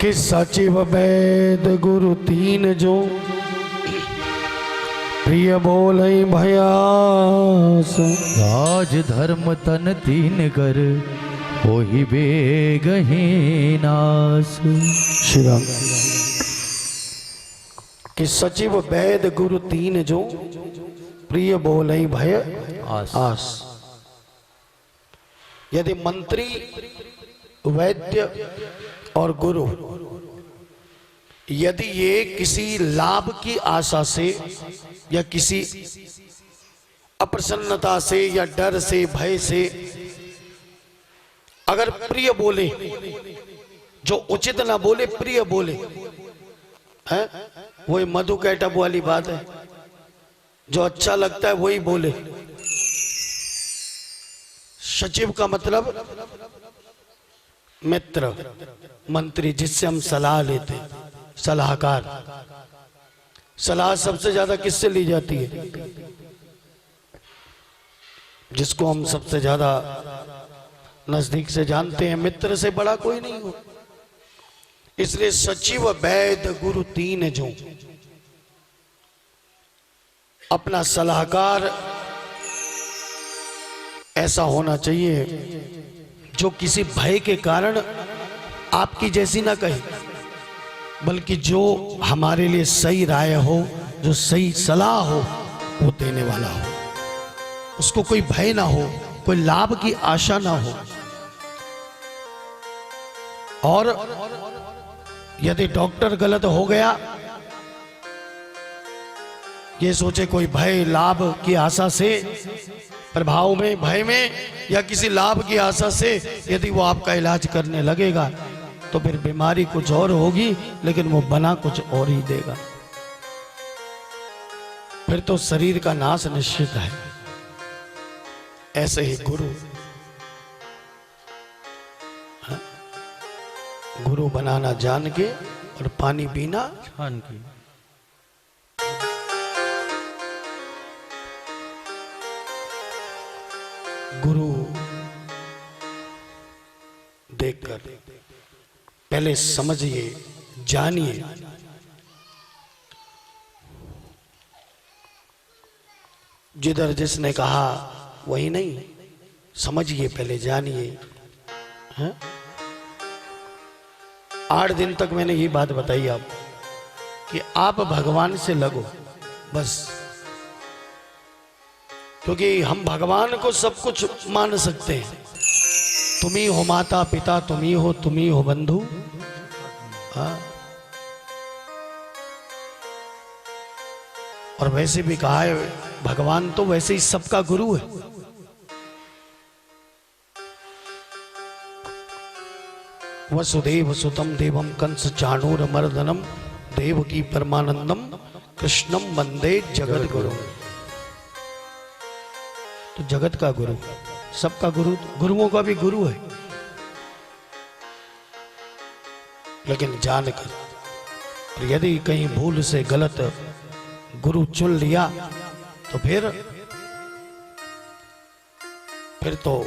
कि सचिव वैद गुरु तीन जो प्रिय बोले भयास। राज धर्म तन तीन कर वही बेगही नास। श्री राम। कि सचिव वैद गुरु तीन जो प्रिय बोले भय आस। यदि मंत्री वैद्य और गुरु यदि ये किसी लाभ की आशा से या किसी अप्रसन्नता से या डर से भय से अगर प्रिय बोले, जो उचित ना बोले प्रिय बोले, है वही मधु कैटअप वाली बात है। जो अच्छा लगता है वही बोले। सचिव का मतलब मित्र, मंत्री, जिससे हम सलाह लेते, सलाहकार। सलाह सबसे ज्यादा किससे ली जाती है? जिसको हम सबसे ज्यादा नजदीक से जानते हैं। मित्र से बड़ा कोई नहीं हो। इसलिए सचिव वैद गुरु तीन जो अपना सलाहकार ऐसा होना चाहिए जो किसी भय के कारण आपकी जैसी ना कहे, बल्कि जो हमारे लिए सही राय हो, जो सही सलाह हो वो देने वाला हो। उसको कोई भय ना हो, कोई लाभ की आशा ना हो। और यदि डॉक्टर गलत हो गया, ये सोचे कोई भय लाभ की आशा से, प्रभाव में, भय में या किसी लाभ की आशा से यदि वो आपका इलाज करने लगेगा तो फिर बीमारी कुछ और होगी, लेकिन वो बना कुछ और ही देगा। फिर तो शरीर का नाश निश्चित है। ऐसे ही गुरु, गुरु बनाना जान के और पानी पीना छान के। गुरु देखकर पहले समझिए, जानिए। जिधर जिसने कहा वही नहीं, समझिए, पहले जानिए। 8 दिन तक मैंने ये बात बताई आपको कि आप भगवान से लगो बस। क्योंकि हम भगवान को सब कुछ मान सकते हैं। तुम ही हो माता पिता, तुम ही हो बंधु। हाँ। और वैसे भी कहा है भगवान तो वैसे ही सबका गुरु है। वसुदेव सुतम देवम कंस चाणूर मर्दनम देवकी परमानंदम कृष्णम वंदे जगत गुरु। तो जगत का गुरु, सबका गुरु, गुरुओं का भी गुरु है। लेकिन जानकर, और यदि कहीं भूल से गलत गुरु चुन लिया तो फिर तो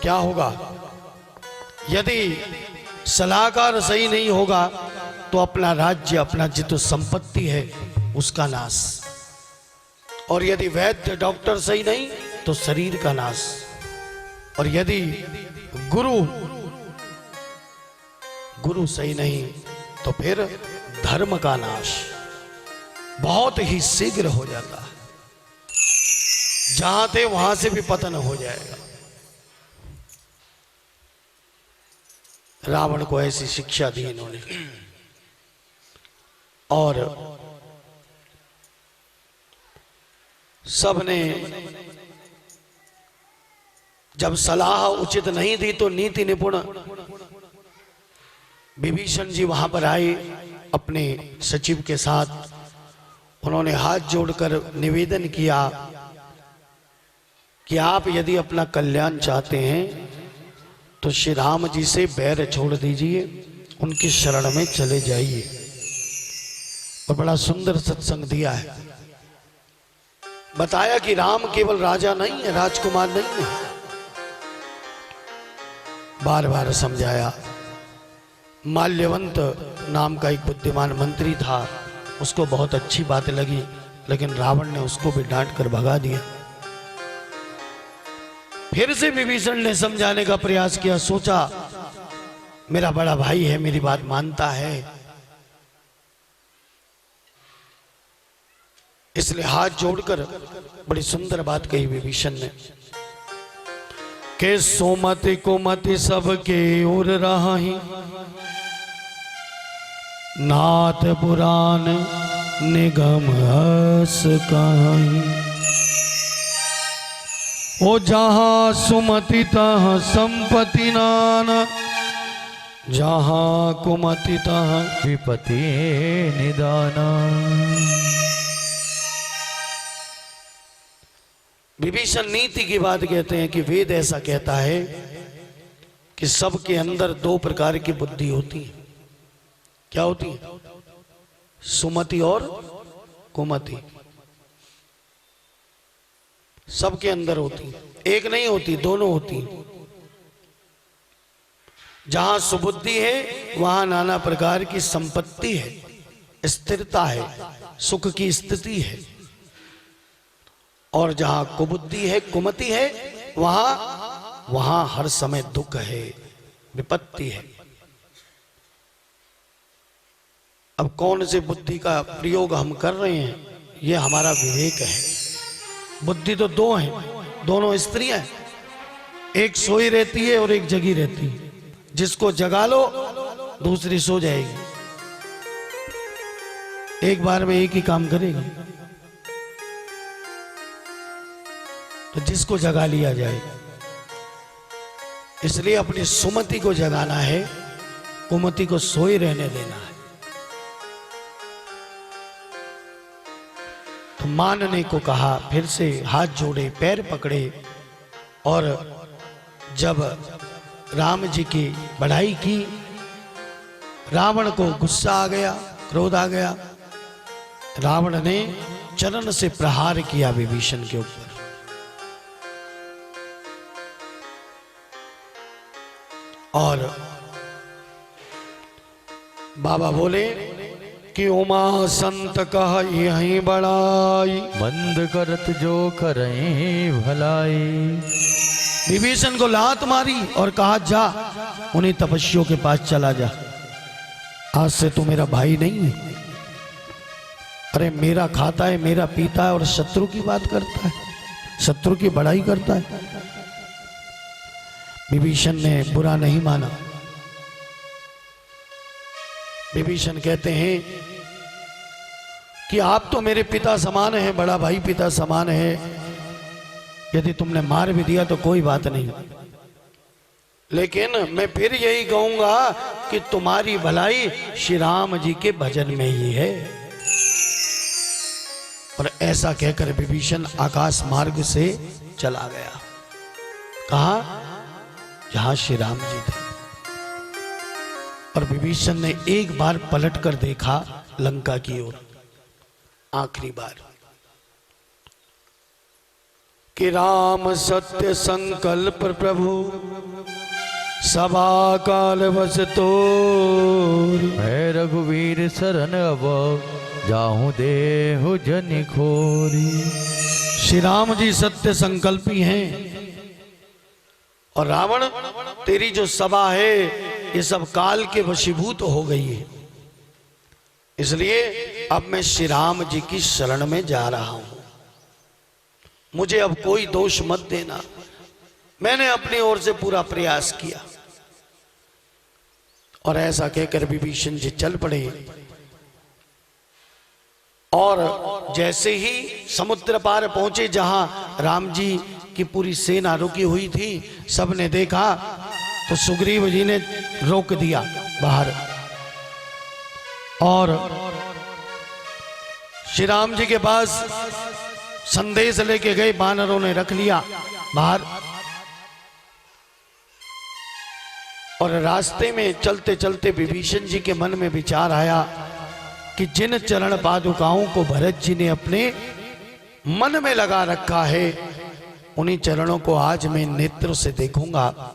क्या होगा? यदि सलाहकार सही नहीं होगा तो अपना राज्य, अपना जितनी संपत्ति है उसका नाश। और यदि वैद्य डॉक्टर सही नहीं तो शरीर का नाश। और यदि गुरु सही नहीं तो फिर धर्म का नाश बहुत ही शीघ्र हो जाता है। जहां थे वहां से भी पतन हो जाएगा। रावण को ऐसी शिक्षा दी इन्होंने। और सबने जब सलाह उचित नहीं दी तो नीति निपुण विभीषण जी वहां पर आए अपने सचिव के साथ। उन्होंने हाथ जोड़कर निवेदन किया कि आप यदि अपना कल्याण चाहते हैं तो श्री राम जी से बैर छोड़ दीजिए, उनकी शरण में चले जाइए। और बड़ा सुंदर सत्संग दिया है। बताया कि राम केवल राजा नहीं है, राजकुमार नहीं है। बार बार समझाया माल्यवंत नाम का एक बुद्धिमान मंत्री था, उसको बहुत अच्छी बात लगी, लेकिन रावण ने उसको भी डांट कर भगा दिया। फिर से विभीषण ने समझाने का प्रयास किया, सोचा मेरा बड़ा भाई है, मेरी बात मानता है, इसलिए हाथ जोड़कर बड़ी सुंदर बात कही विभीषण ने के सोमति कुमति सबके उर रही, नाथ पुराण निगम हस कहीं। ओ जहां सुमति तहाँ संपत्ति नाना, जहां कुमति तहाँ विपति निदाना। विभीषण नीति की बात कहते हैं कि वेद ऐसा कहता है कि सबके अंदर दो प्रकार की बुद्धि होती है। क्या होती है? सुमति और कुमति सबके अंदर होती, एक नहीं होती, दोनों होती। जहां सुबुद्धि है वहां नाना प्रकार की संपत्ति है, स्थिरता है, सुख की स्थिति है, और जहां कुबुद्धि है, कुमति है, वहां हर समय दुख है, विपत्ति है। अब कौन से बुद्धि का प्रयोग हम कर रहे हैं, यह हमारा विवेक है। बुद्धि तो दो है, दोनों स्त्रियां हैं, एक सोई रहती है और एक जगी रहती है। जिसको जगा लो दूसरी सो जाएगी, एक बार में एक ही काम करेगी। तो जिसको जगा लिया जाए, इसलिए अपनी सुमति को जगाना है, कुमति को सोए रहने देना है। तो मानने को कहा, फिर से हाथ जोड़े, पैर पकड़े, और जब राम जी की बढ़ाई की, रावण को गुस्सा आ गया, क्रोध आ गया। रावण ने चरण से प्रहार किया विभीषण के ऊपर। और बाबा बोले कि उमा संत कह यहीं बड़ाई, मंद करत जो करें भलाई। विभीषण को लात मारी और कहा, जा उन्हीं तपस्वियों के पास चला जा, आज से तू मेरा भाई नहीं है। अरे मेरा खाता है, मेरा पीता है, और शत्रु की बात करता है, शत्रु की बड़ाई करता है। विभीषण ने बुरा नहीं माना। विभीषण कहते हैं कि आप तो मेरे पिता समान हैं, बड़ा भाई पिता समान है, यदि तुमने मार भी दिया तो कोई बात नहीं, लेकिन मैं फिर यही कहूंगा कि तुम्हारी भलाई श्री राम जी के भजन में ही है। और ऐसा कहकर विभीषण आकाश मार्ग से चला गया। कहा? जहां श्री राम जी थे। और विभीषण ने एक बार पलट कर देखा लंका की ओर, आखिरी बार, कि राम सत्य संकल्प प्रभु सभा काल बस तोर। मैं रघुवीर शरण अब जाहूं देहु जनि खोरी। श्री राम जी सत्य संकल्पी हैं, और रावण तेरी जो सभा है ये सब काल के वशीभूत हो गई है, इसलिए अब मैं श्री राम जी की शरण में जा रहा हूं, मुझे अब कोई दोष मत देना, मैंने अपनी ओर से पूरा प्रयास किया। और ऐसा कहकर विभीषण जी चल पड़े। और जैसे ही समुद्र पार पहुंचे, जहां राम जी की पूरी सेना रुकी हुई थी, सबने देखा तो सुग्रीव जी ने रोक दिया बाहर, और श्री राम जी के पास संदेश लेके गए, बानरों ने रख लिया बाहर। और रास्ते में चलते चलते विभीषण जी के मन में विचार आया कि जिन चरण पादुकाओं को भरत जी ने अपने मन में लगा रखा है, उन्हीं चरणों को आज मैं नेत्र से देखूंगा।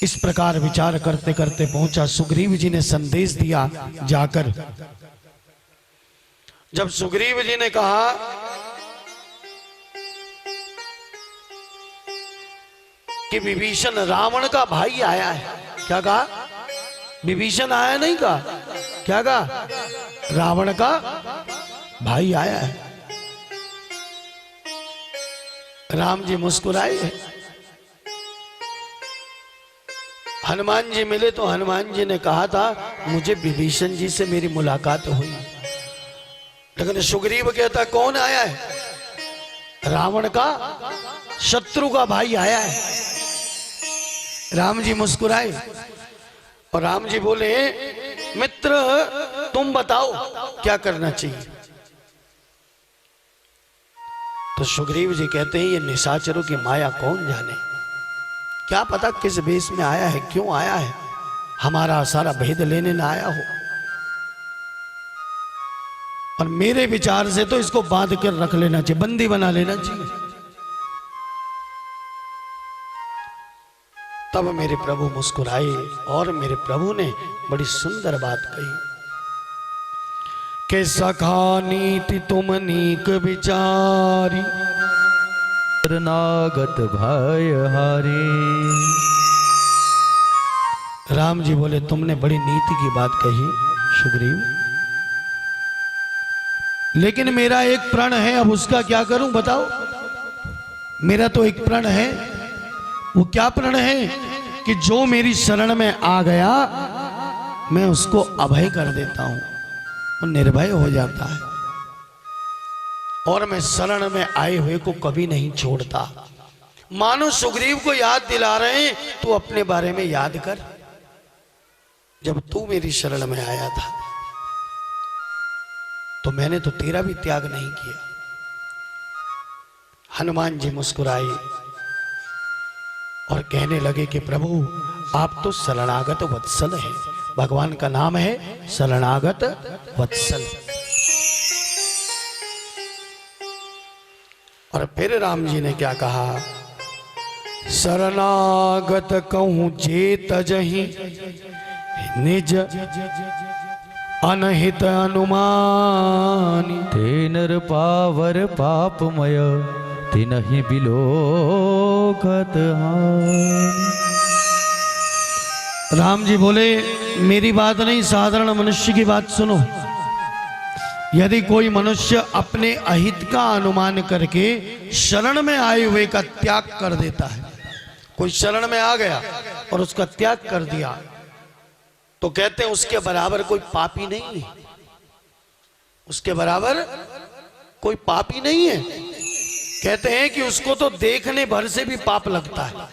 इस प्रकार विचार करते करते पहुंचा। सुग्रीव जी ने संदेश दिया जाकर। जब सुग्रीव जी ने कहा कि विभीषण रावण का भाई आया है, क्या कहा? विभीषण आया नहीं कहा, क्या कहा? रावण का भाई आया है। राम जी मुस्कुराए। हनुमान जी मिले तो हनुमान जी ने कहा था मुझे विभीषण जी से मेरी मुलाकात हुई, लेकिन सुग्रीव कहता कौन आया है? रावण का शत्रु का भाई आया है। राम जी मुस्कुराए और राम जी बोले मित्र तुम बताओ क्या करना चाहिए? तो सुग्रीव जी कहते हैं ये निशाचरों की माया कौन जाने, क्या पता किस वेश में आया है, क्यों आया है, हमारा सारा भेद लेने ना आया हो। और मेरे विचार से तो इसको बांध कर रख लेना चाहिए, बंदी बना लेना चाहिए। तब मेरे प्रभु मुस्कुराए और मेरे प्रभु ने बड़ी सुंदर बात कही कि सखा नीति तुम नीक विचारी, शरणागत भय हारे। राम जी बोले तुमने बड़ी नीति की बात कही सुग्रीव, लेकिन मेरा एक प्रण है, अब उसका क्या करूं बताओ? मेरा तो एक प्रण है, वो क्या प्रण है कि जो मेरी शरण में आ गया मैं उसको अभय कर देता हूं, वो निर्भय हो जाता है और मैं शरण में आए हुए को कभी नहीं छोड़ता। मानो सुग्रीव को याद दिला रहे हैं तू अपने बारे में याद कर, जब तू मेरी शरण में आया था तो मैंने तो तेरा भी त्याग नहीं किया। हनुमान जी मुस्कुराए और कहने लगे कि प्रभु आप तो शरणागत वत्सल हैं, भगवान का नाम है शरणागत वत्सल। और फिर राम जी ने क्या कहा? शरणागत कहूं जे तजहि निज अनहित अनुमानी, ते नर पावर पापमय तिनहि बिलोकत हानि। राम जी बोले मेरी बात नहीं, साधारण मनुष्य की बात सुनो। यदि कोई मनुष्य अपने अहित का अनुमान करके शरण में आए हुए का त्याग कर देता है, कोई शरण में आ गया और उसका त्याग कर दिया, तो कहते हैं उसके बराबर कोई पापी नहीं है, उसके बराबर कोई पापी नहीं है। कहते हैं कि उसको तो देखने भर से भी पाप लगता है।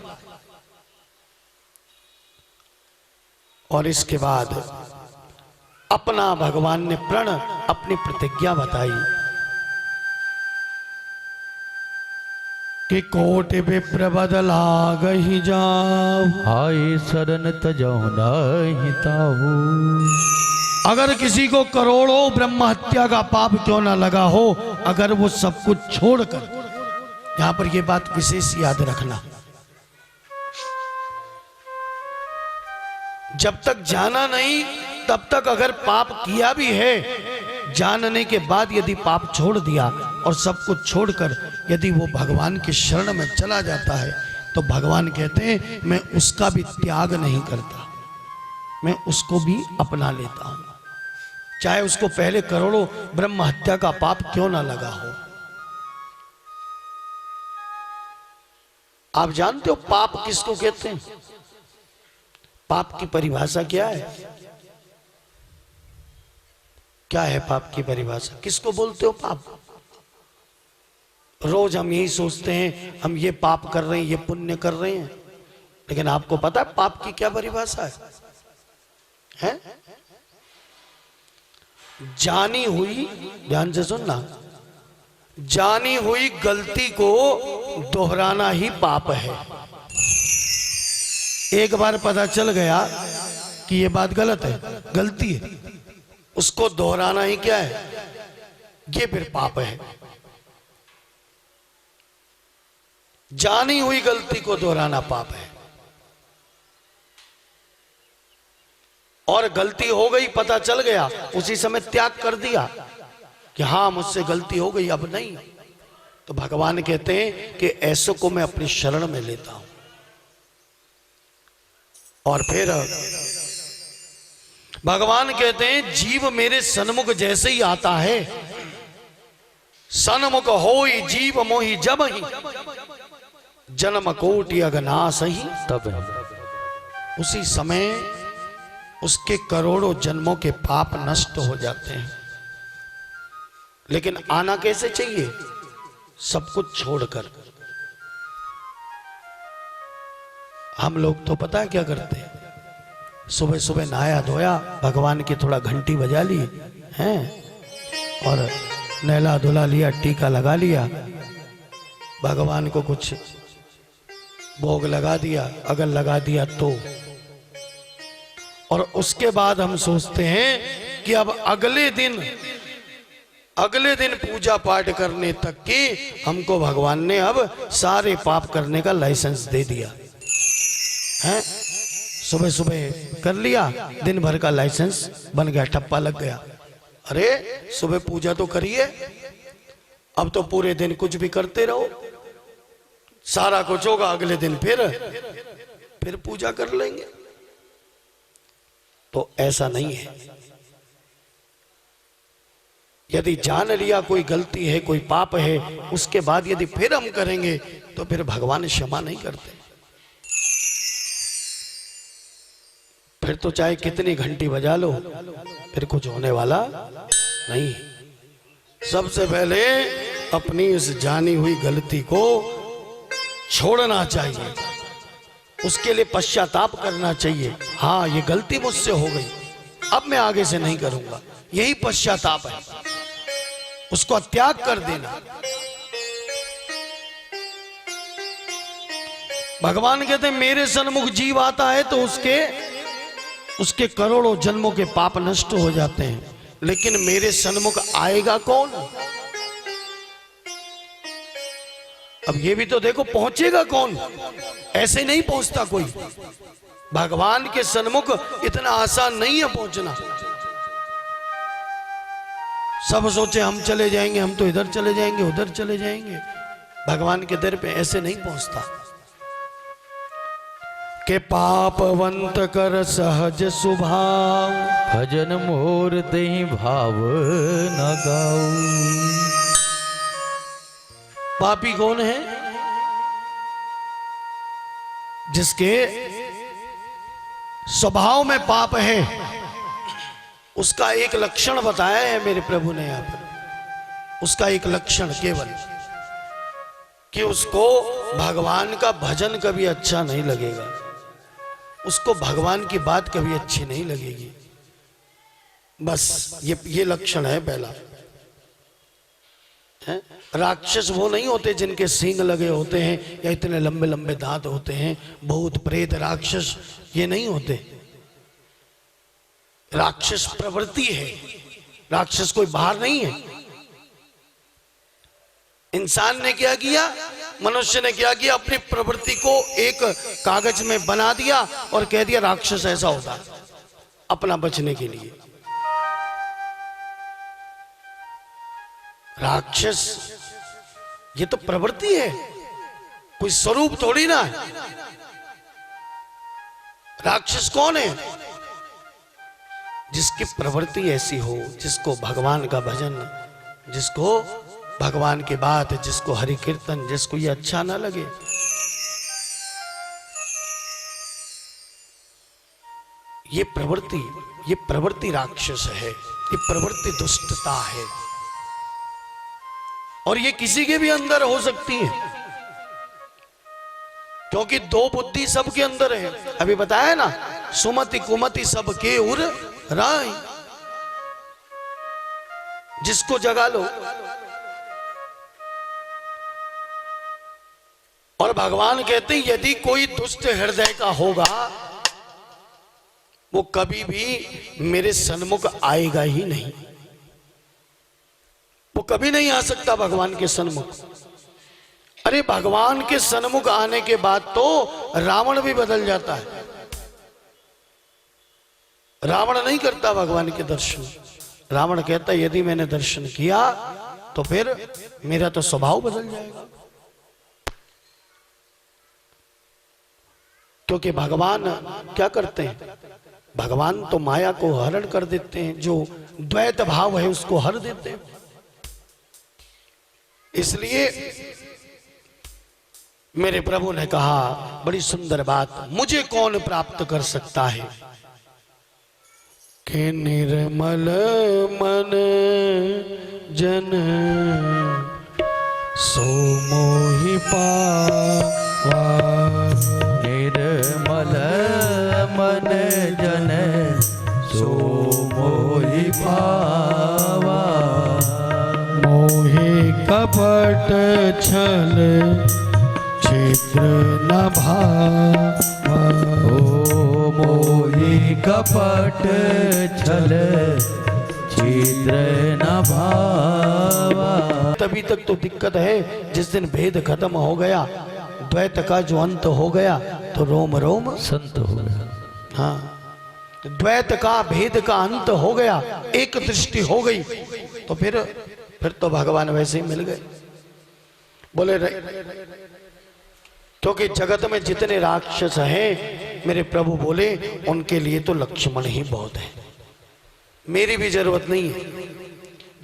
और इसके बाद अपना भगवान ने प्रण, अपनी प्रतिज्ञा बताई कि कोटि विप्र बदला गही जाओ, आए शरण तजहु नहीं ताहू। अगर किसी को करोड़ों ब्रह्म हत्या का पाप क्यों ना लगा हो, अगर वो सब कुछ छोड़कर, यहां पर ये बात विशेष याद रखना, जब तक जाना नहीं तब तक अगर पाप किया भी है, जानने के बाद यदि पाप छोड़ दिया और सब कुछ छोड़कर यदि वो भगवान की शरण में चला जाता है तो भगवान कहते हैं मैं उसका भी त्याग नहीं करता, मैं उसको भी अपना लेता हूं, चाहे उसको पहले करोड़ों ब्रह्म हत्या का पाप क्यों ना लगा हो। आप जानते हो पाप किसको कहते हैं? पाप की परिभाषा क्या है? क्या है पाप की परिभाषा? किसको बोलते हो पाप? रोज हम यही सोचते हैं हम ये पाप कर रहे हैं, ये पुण्य कर रहे हैं, लेकिन आपको पता है पाप की क्या परिभाषा है? जानी हुई, ध्यान से सुनना, जानी हुई गलती को दोहराना ही पाप है। एक बार पता चल गया कि ये बात गलत है, गलती है, उसको दोहराना ही क्या है? ये फिर पाप है। जानी हुई गलती को दोहराना पाप है। और गलती हो गई, पता चल गया, उसी समय त्याग कर दिया कि हाँ मुझसे गलती हो गई, अब नहीं, तो भगवान कहते हैं कि ऐसो को मैं अपनी शरण में लेता हूं। और फिर भगवान कहते हैं जीव मेरे सन्मुख जैसे ही आता है, सन्मुख होई जीव मोहि जब ही, जन्म कोटि अगनाश ही, तब उसी समय उसके करोड़ों जन्मों के पाप नष्ट हो जाते हैं। लेकिन आना कैसे चाहिए? सब कुछ छोड़कर। हम लोग तो पता है क्या करते हैं, सुबह सुबह नहाया धोया, भगवान की थोड़ा घंटी बजा ली हैं और नहला धुला लिया, टीका लगा लिया, भगवान को कुछ भोग लगा दिया, अगर लगा दिया तो, और उसके बाद हम सोचते हैं कि अब अगले दिन पूजा पाठ करने तक की हमको भगवान ने अब सारे पाप करने का लाइसेंस दे दिया है। सुबह सुबह कर लिया, दिन भर का लाइसेंस बन गया, ठप्पा लग गया। अरे सुबह पूजा तो करिए, अब तो पूरे दिन कुछ भी करते रहो, सारा कुछ होगा, अगले दिन फिर पूजा कर लेंगे। तो ऐसा नहीं है। यदि जान लिया कोई गलती है, कोई पाप है, उसके बाद यदि फिर हम करेंगे तो फिर भगवान क्षमा नहीं करते। फिर तो चाहे कितनी घंटी बजा लो, फिर कुछ होने वाला नहीं। सबसे पहले अपनी इस जानी हुई गलती को छोड़ना चाहिए, उसके लिए पश्चाताप करना चाहिए। हाँ ये गलती मुझसे हो गई, अब मैं आगे से नहीं करूंगा, यही पश्चाताप है, उसको त्याग कर देना। भगवान कहते हैं मेरे सन्मुख जीव आता है तो उसके करोड़ों जन्मों के पाप नष्ट हो जाते हैं, लेकिन मेरे सन्मुख आएगा कौन? अब ये भी तो देखो, पहुंचेगा कौन? ऐसे नहीं पहुंचता कोई। भगवान के सन्मुख इतना आसान नहीं है पहुंचना। सब सोचे हम चले जाएंगे, हम तो इधर चले जाएंगे, उधर चले जाएंगे। भगवान के दर पे ऐसे नहीं पहुंचता। के पापवंत कर सहज स्वभाव, भजन मोर देहि भाव न गाऊ। पापी कौन है? जिसके स्वभाव में पाप है। उसका एक लक्षण बताया है मेरे प्रभु ने यहाँ पर, उसका एक लक्षण केवल कि उसको भगवान का भजन कभी अच्छा नहीं लगेगा, उसको भगवान की बात कभी अच्छी नहीं लगेगी। बस ये लक्षण है पहला है। राक्षस वो नहीं होते जिनके सींग लगे होते हैं या इतने लंबे लंबे दांत होते हैं, भूत प्रेत राक्षस ये नहीं होते। राक्षस प्रवृत्ति है, राक्षस कोई बाहर नहीं है। इंसान ने क्या किया, मनुष्य ने क्या किया, अपनी प्रवृत्ति को एक कागज में बना दिया और कह दिया राक्षस ऐसा होता है, अपना बचने के लिए। राक्षस ये तो प्रवृत्ति है, कोई स्वरूप थोड़ी ना है। राक्षस कौन है? जिसकी प्रवृत्ति ऐसी हो, जिसको भगवान का भजन, जिसको भगवान की बात, जिसको हरि कीर्तन, जिसको ये अच्छा ना लगे। ये प्रवृत्ति राक्षस है, ये प्रवृत्ति दुष्टता है। और ये किसी के भी अंदर हो सकती है, क्योंकि दो बुद्धि सबके अंदर है। अभी बताया ना, सुमति कुमति सबके उर राय, जिसको जगा लो। और भगवान कहते हैं यदि कोई दुष्ट हृदय का होगा वो कभी भी मेरे सन्मुख आएगा ही नहीं, वो कभी नहीं आ सकता भगवान के सन्मुख। अरे भगवान के सन्मुख आने के बाद तो रावण भी बदल जाता है। रावण नहीं करता भगवान के दर्शन। रावण कहता यदि मैंने दर्शन किया तो फिर मेरा तो स्वभाव बदल जाएगा, क्योंकि भगवान क्या करते हैं, भगवान तो माया को हरण कर देते हैं, जो द्वैत भाव है उसको हर देते हैं। इसलिए मेरे प्रभु ने कहा बड़ी सुंदर बात, मुझे कौन प्राप्त कर सकता है कि निर्मल मन जन सो मोहि पावा। निर्मल मन जन सो मोहि पावा। मोहि कपट छल छिद्र न भावा। ओ मोहि कपट छल छिद्र न भावा। तभी तक तो दिक्कत है, जिस दिन भेद खत्म हो गया, द्वैत का जो अंत हो गया, तो रोम रोम संत हो गया। हाँ, द्वैत का भेद का अंत हो गया, एक दृष्टि हो गई, तो फिर तो भगवान वैसे ही मिल गए। बोले क्योंकि जगत में जितने राक्षस हैं, मेरे प्रभु बोले उनके लिए तो लक्ष्मण ही बहुत है, मेरी भी जरूरत नहीं है।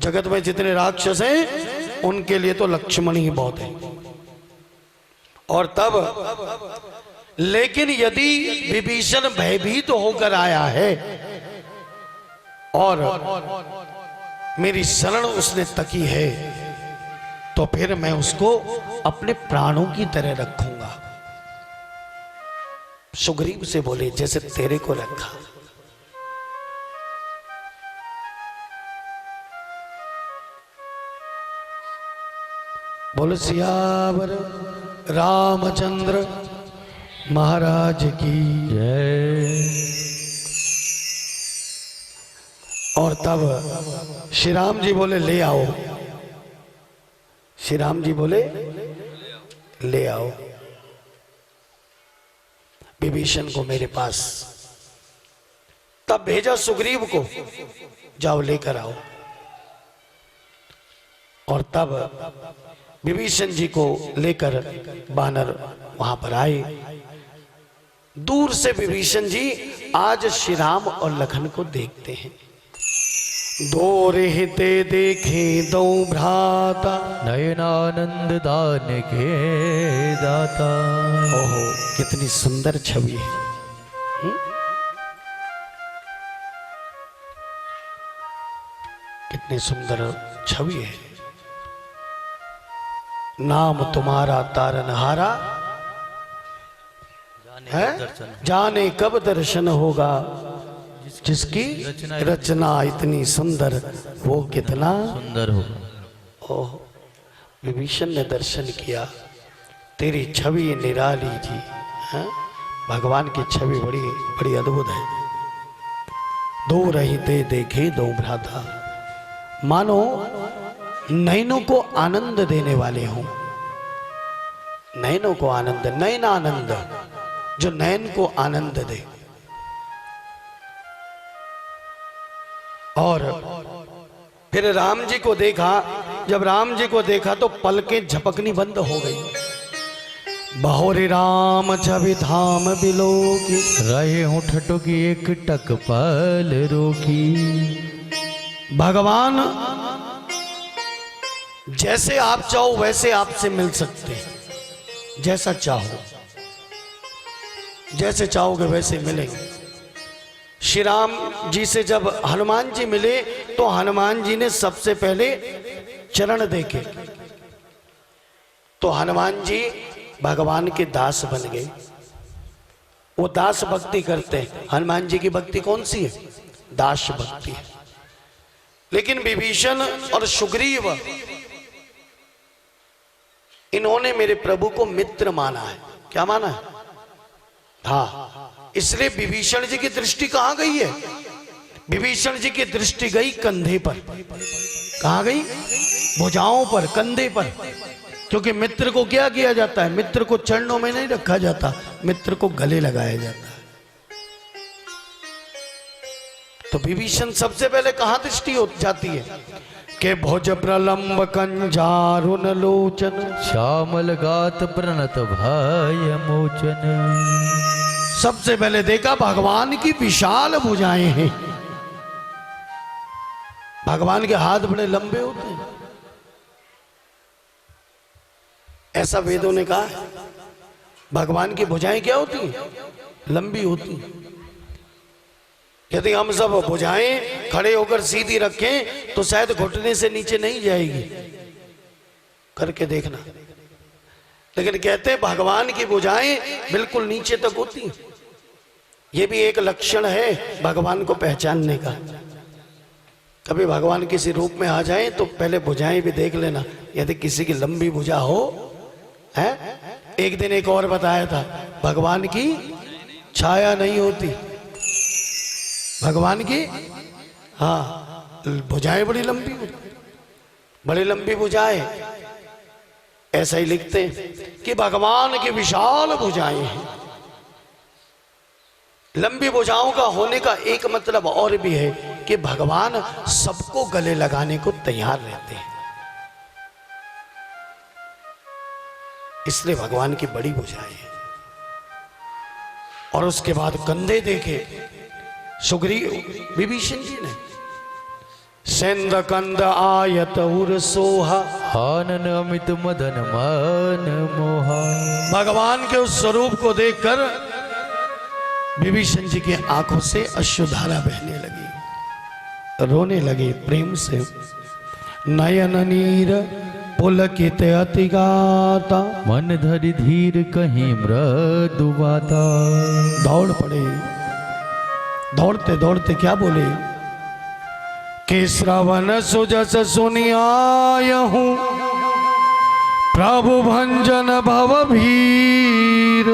जगत में जितने राक्षस हैं उनके लिए तो लक्ष्मण ही बहुत है। और तब लेकिन यदि विभीषण भयभीत होकर आया है और मेरी शरण उसने तकी है, तो फिर मैं उसको अपने प्राणों की तरह रखूंगा। सुग्रीव से बोले जैसे तेरे को रखा। बोलो सियावर रामचंद्र महाराज की जय। और तब श्री राम जी बोले ले आओ। श्री राम जी बोले ले आओ विभीषण को मेरे पास। तब भेजा सुग्रीव को, जाओ लेकर आओ। और तब विभीषण जी को लेकर बानर वहां पर आए। दूर से विभीषण जी आज श्री राम और लखन को देखते हैं। दो रहते देखे दो भ्राता, नयनानंद दान के दाता। ओहो कितनी सुंदर छवि है। कितनी सुंदर छवि है। नाम तुम्हारा तारनहारा है, जाने कब दर्शन होगा। जिसकी रचना इतनी सुंदर, वो कितना सुंदर हो। ओह विभीषण ने दर्शन किया, तेरी छवि निराली जी है। भगवान की छवि बड़ी बड़ी अद्भुत है। दो रहते देखे दो भ्राता, मानो नयनों को आनंद देने वाले हों। नयनों को आनंद, नयन आनंद, जो नयन को आनंद दे। और फिर राम जी को देखा। जब राम जी को देखा तो पलकें झपकनी बंद हो गई। बहोरे राम छवि धाम बिलोकी, रहे हूँ ठटो की एक टक पल रोकी। भगवान जैसे आप चाहो वैसे आपसे मिल सकते हैं। जैसा चाहो, जैसे चाहोगे वैसे मिलेंगे। श्री राम जी से जब हनुमान जी मिले तो हनुमान जी ने सबसे पहले चरण देखे, तो हनुमान जी भगवान के दास बन गए। वो दास भक्ति करते हैं। हनुमान जी की भक्ति कौन सी है? दास भक्ति है। लेकिन विभीषण और सुग्रीव, इन्होंने मेरे प्रभु को मित्र माना है। क्या माना है? हाँ, इसलिए विभीषण जी की दृष्टि कहां गई है? विभीषण जी की दृष्टि गई कंधे पर। कहां गई? भुजाओं पर, कंधे पर। क्योंकि मित्र को क्या किया जाता है? मित्र को चरणों में नहीं रखा जाता, मित्र को गले लगाया जाता है। तो विभीषण सबसे पहले कहां दृष्टि हो जाती है के भुज प्रलंब कंजारुन लोचन श्यामल गात प्रणत भय मोचन। सबसे पहले देखा भगवान की विशाल भुजाएं हैं। भगवान के हाथ बड़े लंबे होते हैं, ऐसा वेदों ने कहा है। भगवान की भुजाएं क्या होती हैं? लंबी होती हैं। यदि हम सब भुजाएं खड़े होकर सीधी रखें तो शायद घुटने से नीचे नहीं जाएगी, करके देखना। लेकिन कहते हैं भगवान की भुजाएं बिल्कुल नीचे तक होती हैं। यह भी एक लक्षण है भगवान को पहचानने का। कभी भगवान किसी रूप में आ जाए तो पहले भुजाएं भी देख लेना, यदि किसी की लंबी भुजा हो है। एक दिन एक और बताया था, भगवान की छाया नहीं होती, भगवान की हाँ भुजाएं बड़ी लंबी होती, बड़ी लंबी भुजाएं। ऐसा ही लिखते हैं कि भगवान की विशाल भुजाएं हैं। लंबी भुजाओं का होने का एक मतलब और भी है कि भगवान सबको गले लगाने को तैयार रहते हैं, इसलिए भगवान की बड़ी भुजाएं हैं। और उसके बाद कंधे देखे सुग्रीव विभीषण जी ने, सेंद कंद आयत उर सोहा आनन अमित मदन मन मोहा। भगवान के उस स्वरूप को देखकर विभीषण जी की आंखों से अश्रुधारा बहने लगी, रोने लगे प्रेम से। नयन नीर पुलकित अति गाता मन धरि धीर कहीं मृदु बाता। दौड़ पड़े, दौड़ते दौड़ते क्या बोले कि श्रवण सुजस सुनियायहूं प्रभु भंजन भव भीर।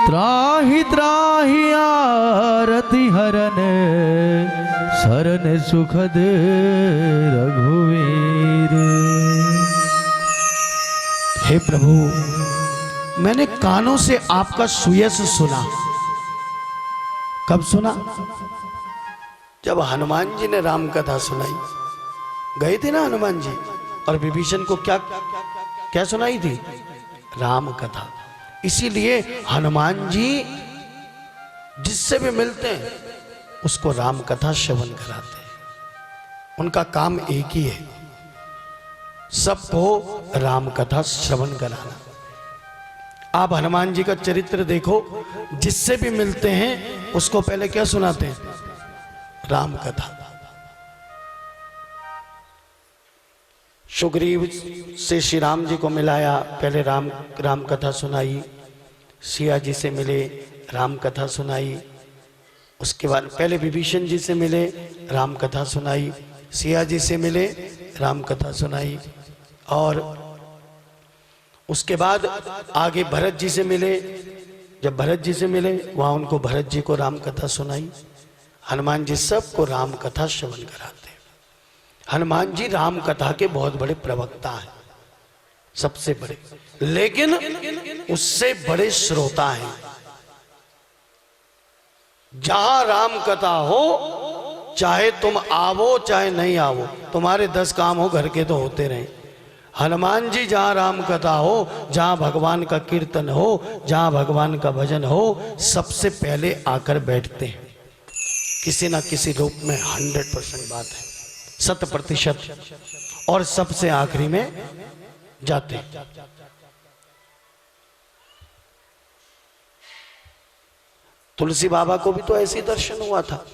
त्राहि त्राहि आरति हरन शरण सुखद रघुवीर। हे प्रभु, मैंने कानों से आपका सुयस सुना। कब सुना? जब हनुमान जी ने राम कथा सुनाई। गए थे ना हनुमान जी, और विभीषण को क्या क्या सुनाई थी? राम कथा। इसीलिए हनुमान जी जिससे भी मिलते हैं उसको राम कथा श्रवण कराते हैं। उनका काम एक ही है, सबको राम कथा श्रवण कराना। आप हनुमान जी का चरित्र देखो, जिससे भी मिलते हैं उसको पहले क्या सुनाते हैं? राम कथा। सुग्रीव से श्री राम जी को मिलाया, पहले राम कथा सुनाई। सिया जी से मिले, राम कथा सुनाई। उसके बाद पहले विभीषण जी से मिले, राम कथा सुनाई। सिया जी से मिले, राम कथा सुनाई। और उसके बाद आगे भरत जी से मिले। जब भरत जी से मिले वहां उनको भरत जी को राम कथा सुनाई। हनुमान जी सबको राम कथा श्रवण कराते हैं। हनुमान जी राम कथा के बहुत बड़े प्रवक्ता हैं, सबसे बड़े, लेकिन उससे बड़े श्रोता हैं। जहां राम कथा हो, चाहे तुम आवो चाहे नहीं आवो, तुम्हारे 10 काम हो घर के तो होते रहे। हनुमान जी जहां राम कथा हो, जहां भगवान का कीर्तन हो, जहां भगवान का भजन हो, सबसे पहले आकर बैठते हैं। किसी ना किसी रूप में 100% बात है, 100%, और सबसे आखिरी में जाते हैं। तुलसी बाबा को भी तो ऐसे ही दर्शन हुआ था।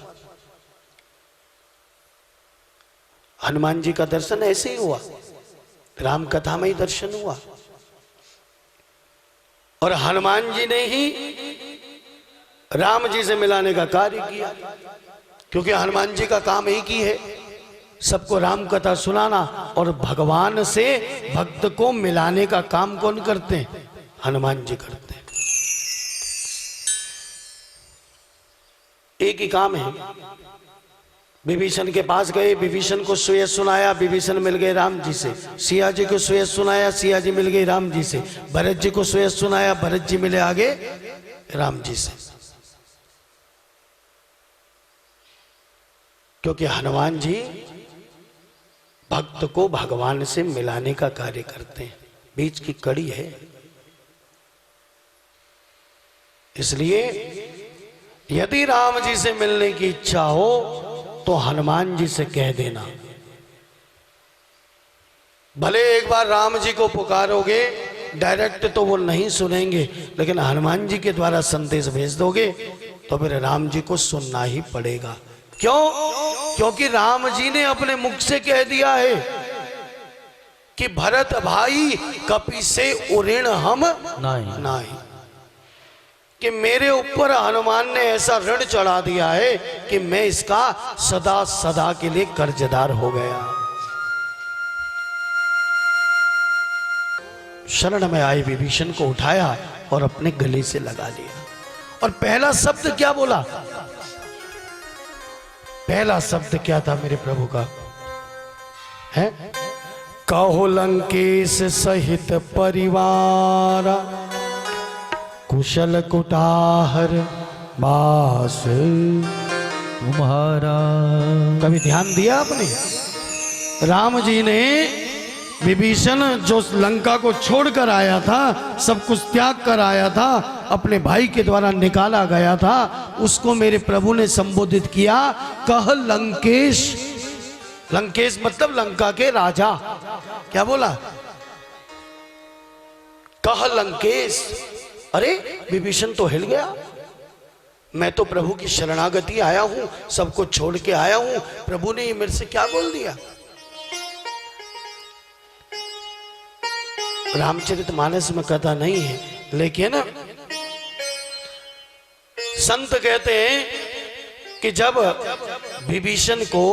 हनुमान जी का दर्शन ऐसे ही हुआ, राम कथा में ही दर्शन हुआ। और हनुमान जी ने ही राम जी से मिलाने का कार्य किया, क्योंकि हनुमान जी का काम एक ही है, सबको राम कथा सुनाना। और भगवान से भक्त को मिलाने का काम कौन करते हैं? हनुमान जी करते हैं। एक ही काम है। विभीषण के पास गए, विभीषण को सुयस सुनाया, विभीषण मिल गए राम जी से। सिया जी को सुयस सुनाया, सिया जी मिल गए राम जी से। भरत जी को सुयस सुनाया, भरत जी मिले आगे राम जी से। क्योंकि हनुमान जी भक्त को भगवान से मिलाने का कार्य करते हैं, बीच की कड़ी है। इसलिए यदि राम जी से मिलने की इच्छा हो तो हनुमान जी से कह देना। भले एक बार राम जी को पुकारोगे डायरेक्ट तो वो नहीं सुनेंगे, लेकिन हनुमान जी के द्वारा संदेश भेज दोगे तो फिर राम जी को सुनना ही पड़ेगा। क्यों? क्योंकि राम जी ने अपने मुख से कह दिया है कि भरत भाई कपि से उऋण हम नहीं, कि मेरे ऊपर हनुमान ने ऐसा ऋण चढ़ा दिया है कि मैं इसका सदा सदा के लिए कर्जदार हो गया। शरण में आए विभीषण को उठाया और अपने गले से लगा लिया। और पहला शब्द क्या बोला? पहला शब्द क्या था मेरे प्रभु का? है कहो लंकेश सहित परिवार कुशल कुटाहर बास तुम्हारा। कभी ध्यान दिया आपने? राम जी ने विभीषण जो लंका को छोड़कर आया था, सब कुछ त्याग कर आया था, अपने भाई के द्वारा निकाला गया था, उसको मेरे प्रभु ने संबोधित किया कह लंकेश। लंकेश मतलब लंका के राजा। क्या बोला? कह लंकेश। अरे विभीषण तो हिल गया, मैं तो प्रभु की शरणागति आया हूं, सबको छोड़ के आया हूं, प्रभु ने ये मेरे से क्या बोल दिया? रामचरितमानस में कथा नहीं है, लेकिन संत कहते हैं कि जब विभीषण को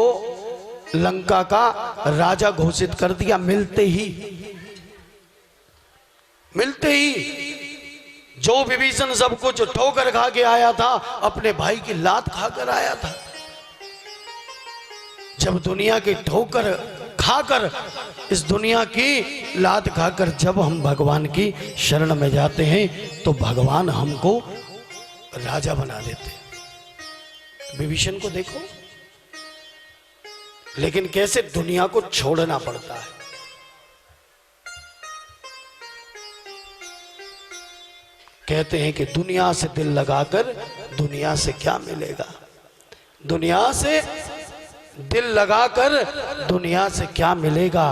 लंका का राजा घोषित कर दिया, मिलते ही जो विभीषण सब कुछ ठोकर खा के आया था, अपने भाई की लात खाकर आया था। जब दुनिया की ठोकर खाकर, इस दुनिया की लात खाकर जब हम भगवान की शरण में जाते हैं तो भगवान हमको राजा बना देते हैं। विभीषण को देखो, लेकिन कैसे दुनिया को छोड़ना पड़ता है। कहते हैं कि दुनिया से दिल लगाकर दुनिया से क्या मिलेगा? दुनिया से दिल लगाकर दुनिया से क्या मिलेगा?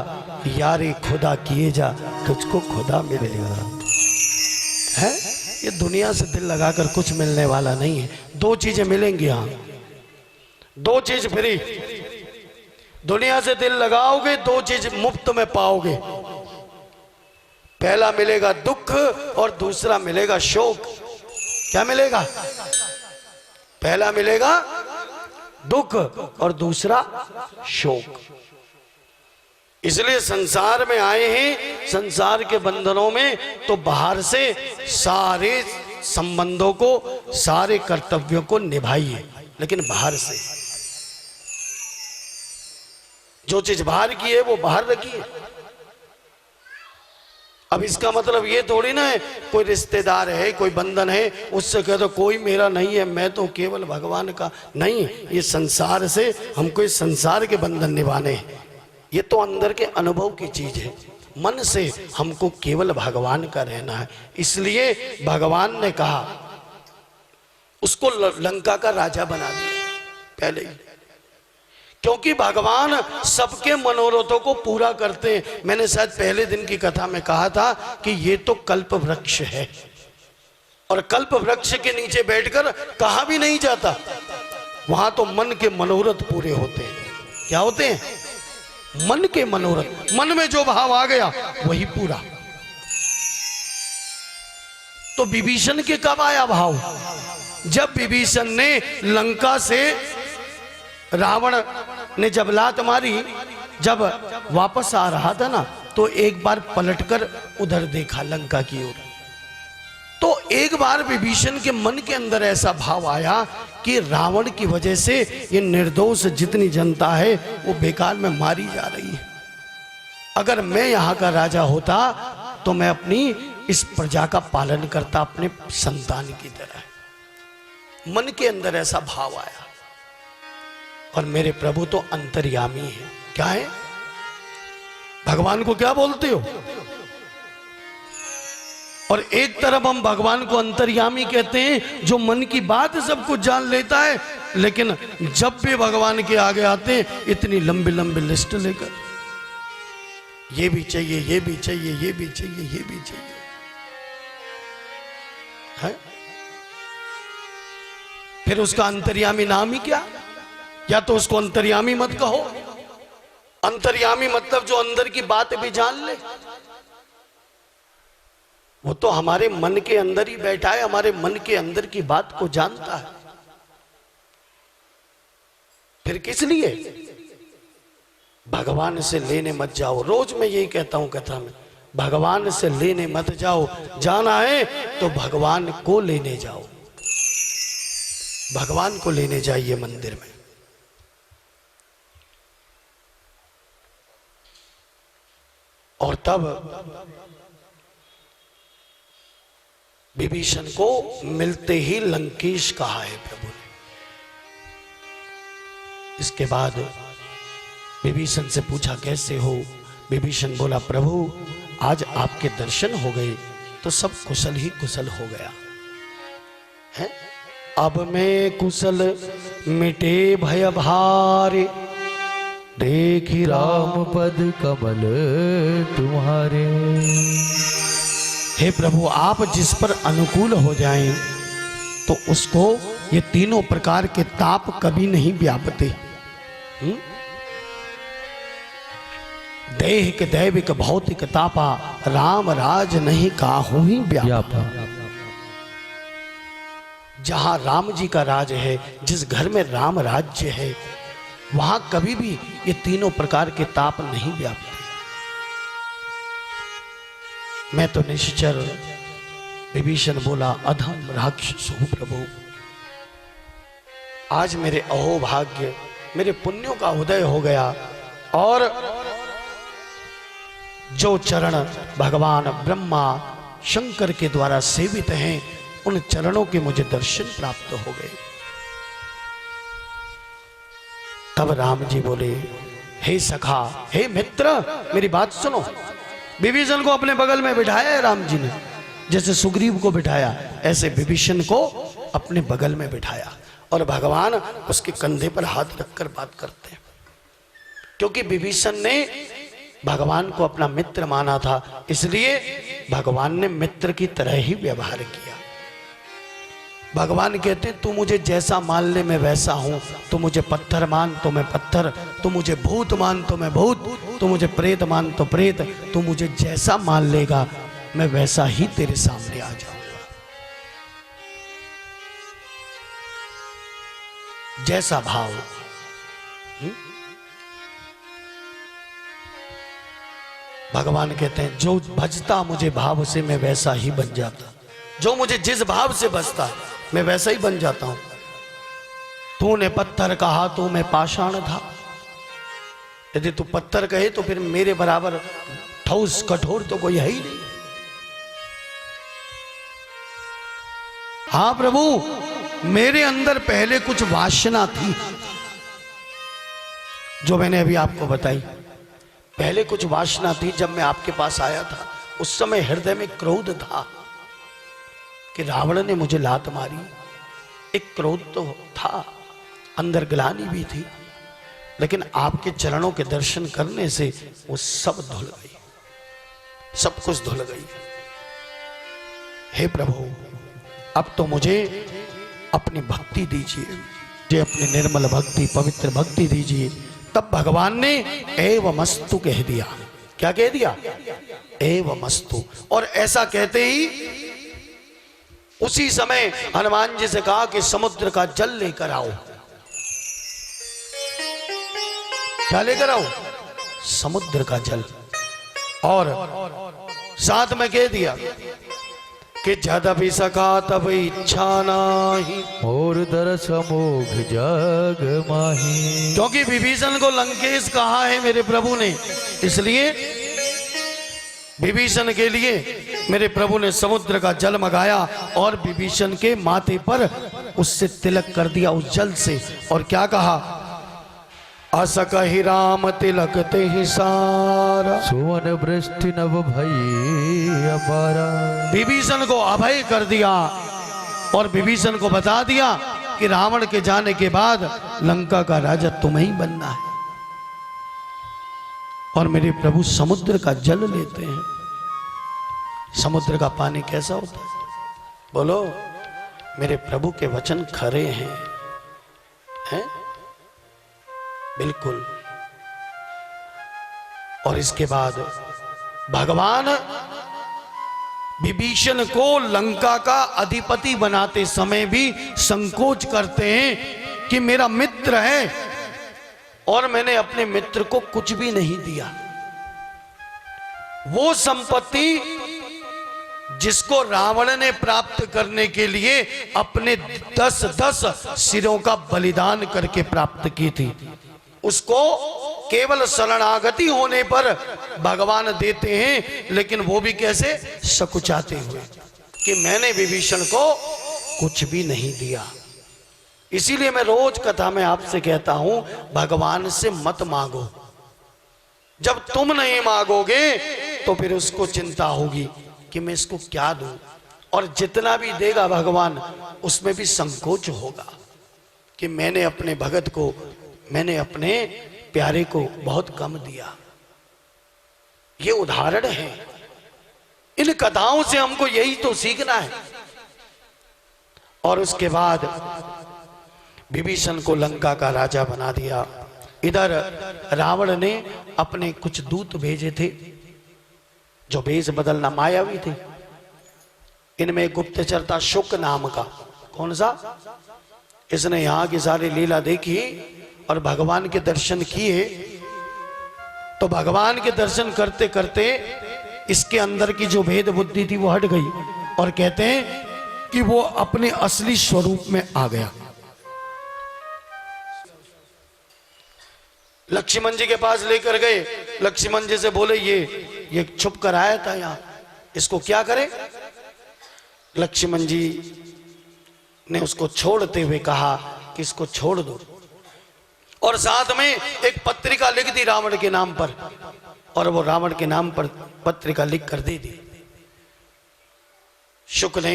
यारी खुदा किए जा तुझको खुदा मिलेगा। है ये दुनिया से दिल लगाकर कुछ मिलने वाला नहीं है। दो चीजें मिलेंगी यहां, दो चीज फ्री। दुनिया से दिल लगाओगे, दो चीज मुफ्त में पाओगे। पहला मिलेगा दुख और दूसरा मिलेगा शोक। क्या मिलेगा? पहला मिलेगा दुख और दूसरा शोक। इसलिए संसार में आए हैं, संसार के बंधनों में, तो बाहर से सारे संबंधों को, सारे कर्तव्यों को निभाइए, लेकिन बाहर से जो चीज बाहर की है वो बाहर रखिए। अब इसका मतलब ये थोड़ी ना है कोई रिश्तेदार है, कोई बंधन है, उससे कह दो कोई मेरा नहीं है, मैं तो केवल भगवान का। नहीं, ये संसार से हमको इस संसार के बंधन निभाने हैं। ये तो अंदर के अनुभव की चीज है। मन से हमको केवल भगवान का रहना है। इसलिए भगवान ने कहा, उसको लंका का राजा बना दिया पहले ही, क्योंकि भगवान सबके मनोरथों को पूरा करते हैं। मैंने शायद पहले दिन की कथा में कहा था कि ये तो कल्प वृक्ष है, और कल्प वृक्ष के नीचे बैठकर कहा भी नहीं जाता, वहां तो मन के मनोरथ पूरे होते हैं। क्या होते हैं? मन के मनोरथ। मन में जो भाव आ गया वही पूरा। तो विभीषण के कब आया भाव? जब विभीषण ने लंका से, रावण ने जब लात मारी, जब वापस आ रहा था ना, तो एक बार पलटकर उधर देखा लंका की ओर। तो एक बार विभीषण के मन के अंदर ऐसा भाव आया कि रावण की वजह से ये निर्दोष जितनी जनता है वो बेकार में मारी जा रही है। अगर मैं यहाँ का राजा होता तो मैं अपनी इस प्रजा का पालन करता अपने संतान की तरह। मन के अंदर ऐसा भाव आया। और मेरे प्रभु तो अंतर्यामी है। क्या है? भगवान को क्या बोलते हो? और एक तरफ हम भगवान को अंतर्यामी कहते हैं, जो मन की बात सब कुछ जान लेता है, लेकिन जब भी भगवान के आगे आते हैं इतनी लंबी लंबी लिस्ट लेकर, ये भी चाहिए, ये भी चाहिए, ये भी चाहिए, ये भी चाहिए है? फिर उसका अंतर्यामी नाम ही क्या? या तो उसको अंतर्यामी मत कहो। अंतर्यामी मतलब जो अंदर की बात भी जान ले। वो तो हमारे मन के अंदर ही बैठा है, हमारे मन के अंदर की बात को जानता है। फिर किस लिए? भगवान से लेने मत जाओ। रोज मैं यही कहता हूं कथा में, भगवान से लेने मत जाओ, जाना है तो भगवान को लेने जाओ। भगवान को लेने जाइए मंदिर में। और तब विभीषण को मिलते ही लंकेश कहा है प्रभु ने। इसके बाद विभीषण से पूछा कैसे हो? विभीषण बोला प्रभु आज आपके दर्शन हो गए तो सब कुशल ही कुशल हो गया है। अब मैं कुशल मिटे भय भारे, देखी राम पद कमल तुम्हारे। हे प्रभु आप जिस पर अनुकूल हो जाएं तो उसको ये तीनों प्रकार के ताप कभी नहीं व्यापते। देहिक दैविक भौतिक तापा, राम राज नहीं काहू ही व्यापा। जहां राम जी का राज है, जिस घर में राम राज्य है, वहां कभी भी ये तीनों प्रकार के ताप नहीं व्यापते। मैं तो निश्चर। विभीषण बोला अधम राक्षस हूं प्रभु, आज मेरे अहोभाग्य, मेरे पुण्यों का उदय हो गया और जो चरण भगवान ब्रह्मा शंकर के द्वारा सेवित हैं, उन चरणों के मुझे दर्शन प्राप्त हो गए। तब राम जी बोले हे सखा, हे मित्र, मेरी बात सुनो। विभीषण को अपने बगल में बिठाया है राम जी ने, जैसे सुग्रीव को बिठाया ऐसे विभीषण को अपने बगल में बिठाया और भगवान उसके कंधे पर हाथ रखकर बात करते हैं। क्योंकि विभीषण ने भगवान को अपना मित्र माना था, इसलिए भगवान ने मित्र की तरह ही व्यवहार किया। भगवान कहते तू मुझे जैसा मान ले मैं वैसा हूं। तू मुझे पत्थर मान तो मैं पत्थर, तू मुझे भूत मान तो मैं भूत, तू मुझे प्रेत मान तो प्रेत। तू मुझे जैसा मान लेगा मैं वैसा ही तेरे सामने आ जाऊंगा। जैसा भाव। भगवान कहते हैं जो भजता मुझे भाव से मैं वैसा ही बन जाता। जो मुझे जिस भाव से बसता मैं वैसा ही बन जाता हूं। तूने पत्थर कहा तो मैं पाषाण था। यदि तू पत्थर कहे तो फिर मेरे बराबर ठोस कठोर तो कोई है ही नहीं। हाँ प्रभु, मेरे अंदर पहले कुछ वासना थी जो मैंने अभी आपको बताई। पहले कुछ वासना थी। जब मैं आपके पास आया था उस समय हृदय में क्रोध था कि रावण ने मुझे लात मारी। एक क्रोध तो था, अंदर ग्लानि भी थी, लेकिन आपके चरणों के दर्शन करने से वो सब धुल गई, सब कुछ धुल गई। हे प्रभु, अब तो मुझे अपनी भक्ति दीजिए, मुझे अपनी निर्मल भक्ति, पवित्र भक्ति दीजिए। तब भगवान ने एवमस्तु कह दिया। क्या कह दिया? एवमस्तु। और ऐसा कहते ही उसी समय हनुमान जी से कहा कि समुद्र का जल लेकर आओ। क्या लेकर आओ? समुद्र का जल। और साथ में कह दिया कि जदपि सका तब इच्छा नाही, और दरस मोघ जग माही। क्योंकि विभीषण को लंकेश कहा है मेरे प्रभु ने, इसलिए विभीषण के लिए मेरे प्रभु ने समुद्र का जल मंगाया और विभीषण के माथे पर उससे तिलक कर दिया उस जल से। और क्या कहा अस कहि राम तिलक ते ही सारा। सुवन वृष्टि नभ भई अपारा। विभीषण को अभय कर दिया और विभीषण को बता दिया कि रावण के जाने के बाद लंका का राजा तुम्हें ही बनना है। और मेरे प्रभु समुद्र का जल लेते हैं। समुद्र का पानी कैसा होता है? बोलो, मेरे प्रभु के वचन खरे हैं? बिल्कुल। और इसके बाद भगवान विभीषण को लंका का अधिपति बनाते समय भी संकोच करते हैं कि मेरा मित्र है और मैंने अपने मित्र को कुछ भी नहीं दिया। वो संपत्ति जिसको रावण ने प्राप्त करने के लिए अपने 10-10 सिरों का बलिदान करके प्राप्त की थी, उसको केवल शरणागति होने पर भगवान देते हैं, लेकिन वो भी कैसे? सकुचाते हुए कि मैंने विभीषण को कुछ भी नहीं दिया। इसीलिए मैं रोज कथा में आपसे कहता हूं, भगवान से मत मांगो। जब तुम नहीं मांगोगे तो फिर उसको चिंता होगी कि मैं इसको क्या दूं, और जितना भी देगा भगवान उसमें भी संकोच होगा कि मैंने अपने भगत को, मैंने अपने प्यारे को बहुत कम दिया। ये उदाहरण है। इन कथाओं से हमको यही तो सीखना है। और उसके बाद विभीषण को लंका का राजा बना दिया। इधर रावण ने अपने कुछ दूत भेजे थे जो भेष बदलना मायावी थे। इनमें गुप्तचर था शुक नाम का। कौन सा? इसने यहां की सारी लीला देखी और भगवान के दर्शन किए। तो भगवान के दर्शन करते करते इसके अंदर की जो भेद बुद्धि थी वो हट गई, और कहते हैं कि वो अपने असली स्वरूप में आ गया। लक्ष्मण जी के पास लेकर गए। लक्ष्मण जी से बोले ये छुप कर आया था यहां, इसको क्या करे? लक्ष्मण जी ने उसको छोड़ते हुए कहा कि इसको छोड़ दो, और साथ में एक पत्रिका लिख दी रावण के नाम पर, और वो रावण के नाम पर पत्रिका लिख कर दे दी। शुक ने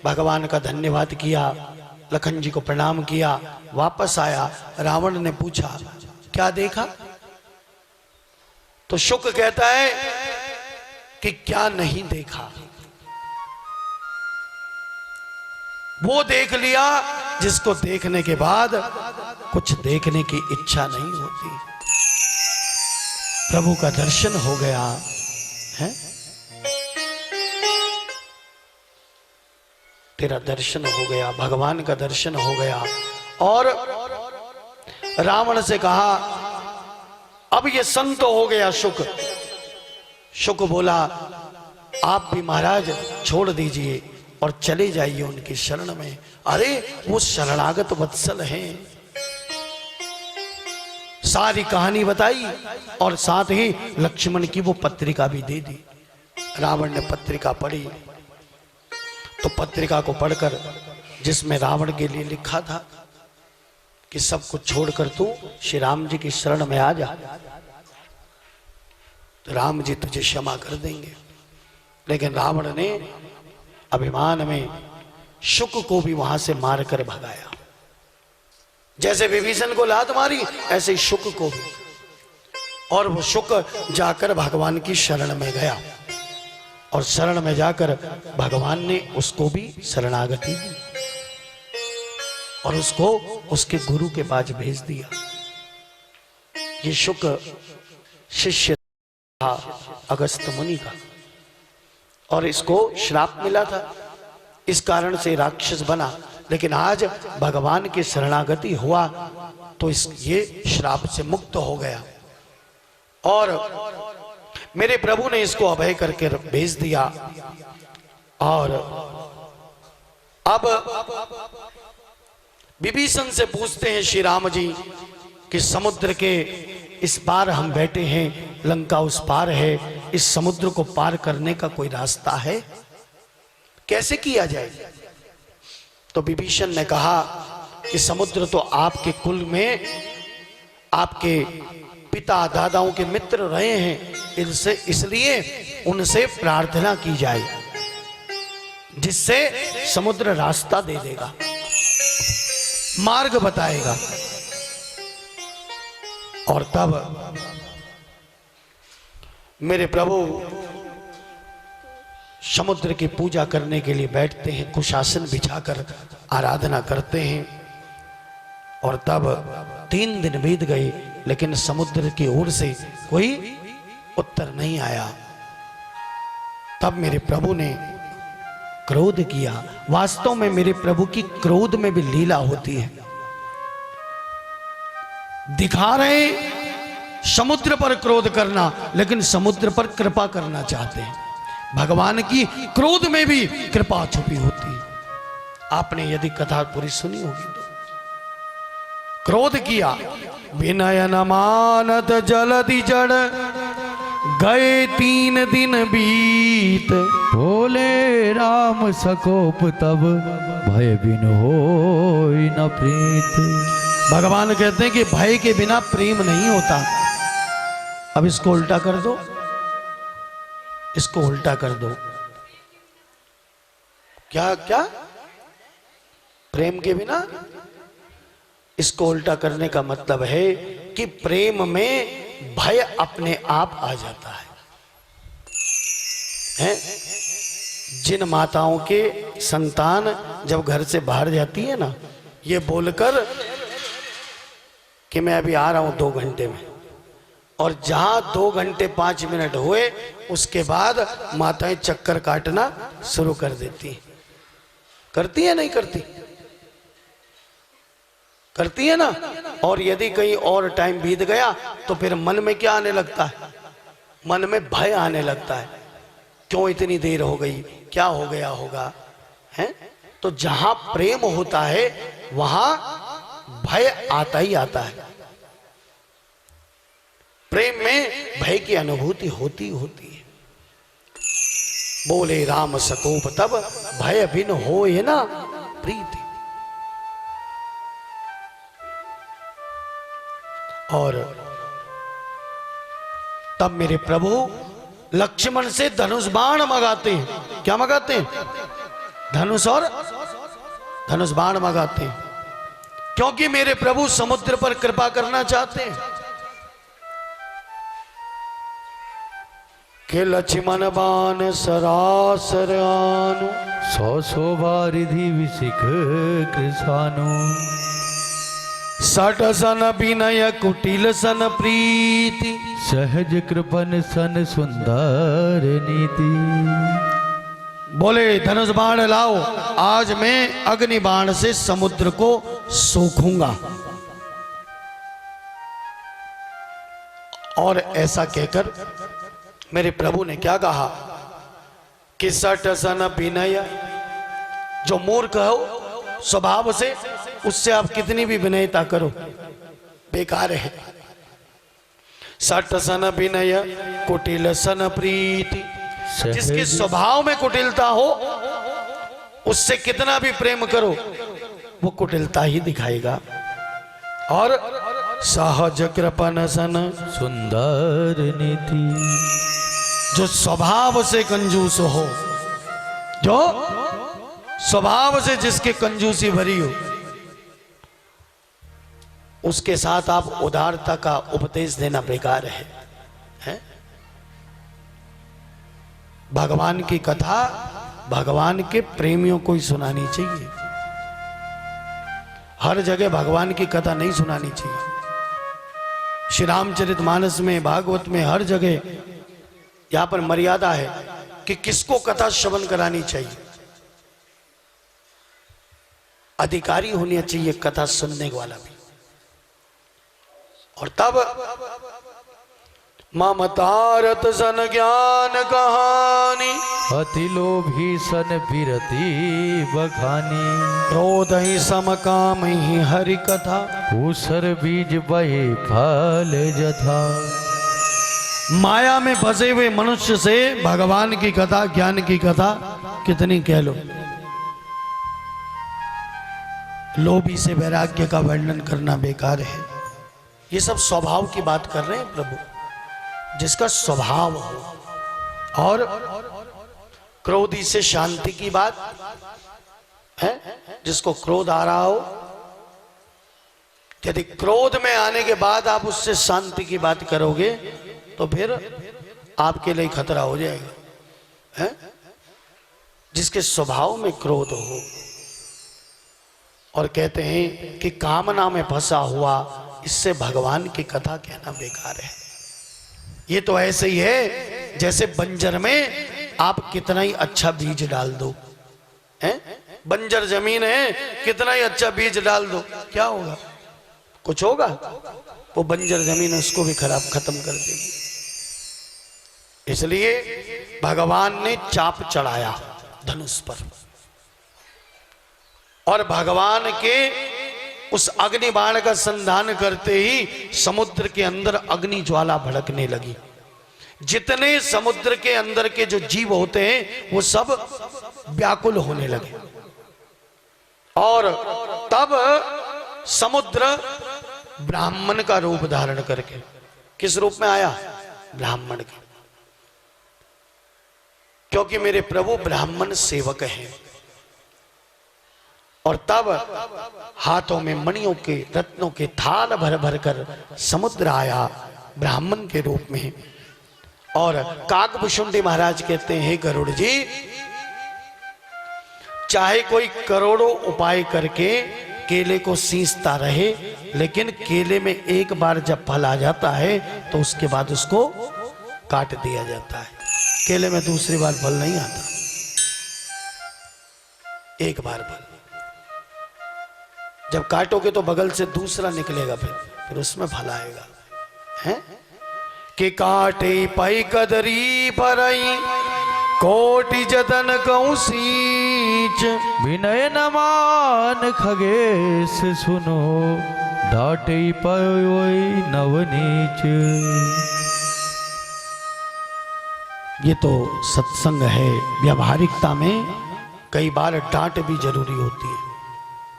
भगवान का धन्यवाद किया, लखन जी को प्रणाम किया, वापस आया। रावण ने पूछा क्या देखा? तो शुक कहता है कि क्या नहीं देखा, वो देख लिया जिसको देखने के बाद कुछ देखने की इच्छा नहीं होती। प्रभु का दर्शन हो गया है, तेरा दर्शन हो गया, भगवान का दर्शन हो गया। और रावण से कहा अब ये संत हो गया शुक। शुक बोला आप भी महाराज छोड़ दीजिए और चले जाइए उनकी शरण में। अरे वो शरणागत वत्सल हैं। सारी कहानी बताई और साथ ही लक्ष्मण की वो पत्रिका भी दे दी। रावण ने पत्रिका पढ़ी तो पत्रिका को पढ़कर जिसमें रावण के लिए लिखा था कि सब कुछ छोड़कर तू श्री राम जी की शरण में आ जा, तो राम जी तुझे क्षमा कर देंगे। लेकिन रावण ने अभिमान में शुक को भी वहां से मारकर भगाया। जैसे विभीषण को लात मारी ऐसे ही शुक को भी, और वो शुक जाकर भगवान की शरण में गया, और शरण में जाकर भगवान ने उसको भी शरणागति दी और उसको उसके गुरु के पास भेज दिया। ये शुक शिष्य था अगस्त मुनि का, और इसको श्राप मिला था, इस कारण से राक्षस बना। लेकिन आज भगवान की शरणागति हुआ तो ये श्राप से मुक्त हो गया, और मेरे प्रभु ने इसको अभय करके भेज दिया। और अब विभीषण से पूछते हैं श्री राम जी कि समुद्र के इस पार हम बैठे हैं, लंका उस पार है, इस समुद्र को पार करने का कोई रास्ता है? कैसे किया जाए? तो विभीषण ने कहा कि समुद्र तो आपके कुल में आपके पिता दादाओं के मित्र रहे हैं, इनसे इसलिए उनसे प्रार्थना की जाए, जिससे समुद्र रास्ता दे देगा, मार्ग बताएगा। और तब मेरे प्रभु समुद्र की पूजा करने के लिए बैठते हैं, कुशासन बिछाकर आराधना करते हैं। और तब 3 दिन बीत गए, लेकिन समुद्र की ओर से कोई उत्तर नहीं आया। तब मेरे प्रभु ने क्रोध किया। वास्तव में मेरे प्रभु की क्रोध में भी लीला होती है। दिखा रहे समुद्र पर क्रोध करना, लेकिन समुद्र पर कृपा करना चाहते हैं। भगवान की क्रोध में भी कृपा छुपी होती है। आपने यदि कथा पूरी सुनी होगी तो क्रोध किया, विनय न मानत जलधि जड़, गए 3 दिन बीत, बोले राम सकोप तब, भय बिन होई न प्रीत। भगवान कहते हैं कि भय के बिना प्रेम नहीं होता। अब इसको उल्टा कर दो, इसको उल्टा कर दो। क्या क्या? प्रेम के बिना? इसको उल्टा करने का मतलब है कि प्रेम में भय अपने आप आ जाता है? जिन माताओं के संतान जब घर से बाहर जाती है ना, ये बोलकर कि मैं अभी आ रहा हूं 2 घंटे में, और जहां 2 घंटे 5 मिनट हुए उसके बाद माताएं चक्कर काटना शुरू कर देती हैं। करती है नहीं करती? करती है ना। और यदि कहीं और टाइम बीत गया तो फिर मन में क्या आने लगता है? मन में भय आने लगता है। क्यों इतनी देर हो गई, क्या हो गया होगा, है? तो जहां प्रेम होता है वहां भय आता ही आता है। प्रेम में भय की अनुभूति होती होती है। बोले राम सकोप तब, भय बिन होए ना प्रीति। और तब मेरे प्रभु लक्ष्मण से धनुष बाण मंगाते हैं। क्या मंगाते हैं? धनुष और धनुष बाण मंगाते हैं, क्योंकि मेरे प्रभु समुद्र पर कृपा करना चाहते हैं। कि लक्ष्मण बाण सरासर आनु, 100 बारिधि विशिख कृसानु। 60 सन विनय कुटिल सन प्रीति, सहज कृपन सन सुंदर नीति। बोले धनुष बाण लाओ, आज मैं अग्नि बाण से समुद्र को सोखूंगा। और ऐसा कहकर मेरे प्रभु ने क्या कहा कि 60 सन विनय, जो मूर्ख हो स्वभाव से, उससे आप कितनी भी विनयता करो बेकार है। 60 सन विनय कुटिल सन प्रीति, जिसके स्वभाव में कुटिलता हो उससे कितना भी प्रेम करो वो कुटिलता ही दिखाएगा। और सहज कृपन सन सुंदर नीति, जो स्वभाव से कंजूस हो, जो स्वभाव से जिसके कंजूसी भरी हो, उसके साथ आप उदारता का उपदेश देना बेकार है? भगवान की कथा भगवान के प्रेमियों को ही सुनानी चाहिए। हर जगह भगवान की कथा नहीं सुनानी चाहिए। श्री रामचरितमानस में, भागवत में, हर जगह यहां पर मर्यादा है कि किसको कथा श्रवण करानी चाहिए। अधिकारी होना चाहिए कथा सुनने वाला भी। और तब ममतारत सन ज्ञान कहानी, अति लोभी सन बिरति बखानी। क्रोध ही सम काम ही हरि कथा, ऊसर बीज बहे फल जथा। माया में फंसे हुए मनुष्य से भगवान की कथा, ज्ञान की कथा कितनी कह लो। लोभी से वैराग्य का वर्णन करना बेकार है। ये सब स्वभाव की बात कर रहे हैं प्रभु, जिसका स्वभाव हो। और क्रोधी से शांति की बात है, जिसको क्रोध आ रहा हो, यदि क्रोध में आने के बाद आप उससे शांति की बात करोगे तो फिर आपके लिए खतरा हो जाएगा, है? जिसके स्वभाव में क्रोध हो। और कहते हैं कि कामना में फंसा हुआ इससे भगवान की कथा कहना बेकार है। ये तो ऐसे ही है जैसे बंजर में आप कितना ही अच्छा बीज डाल दो, हैं? बंजर जमीन है, कितना ही अच्छा बीज डाल दो, क्या होगा? कुछ होगा? वो बंजर जमीन उसको भी खराब खत्म कर देगी। इसलिए भगवान ने चाप चढ़ाया धनुष पर, और भगवान के उस अग्नि बाण का संधान करते ही समुद्र के अंदर अग्नि ज्वाला भड़कने लगी। जितने समुद्र के अंदर के जो जीव होते हैं वो सब व्याकुल होने लगे। और तब समुद्र ब्राह्मण का रूप धारण करके, किस रूप में आया? ब्राह्मण के, क्योंकि मेरे प्रभु ब्राह्मण सेवक हैं। और तब हाथों में मणियों के रत्नों के थाल भर भर कर समुद्र आया ब्राह्मण के रूप में। और काकभुशुंडी महाराज कहते हैं, गरुड़ जी, चाहे कोई करोड़ों उपाय करके केले को सींचता रहे, लेकिन केले में एक बार जब फल आ जाता है तो उसके बाद उसको काट दिया जाता है। केले में दूसरी बार फल नहीं आता, एक बार फल। जब काटोगे तो बगल से दूसरा निकलेगा, फिर उसमें फल आएगा, हैं? कि काटे पाई कदरी परई कोटि जतन कहूं सींच, विनय न मान खगेश सुनो, डांटे पयोई नवनीच। ये तो सत्संग है। व्यावहारिकता में कई बार डांट भी जरूरी होती है,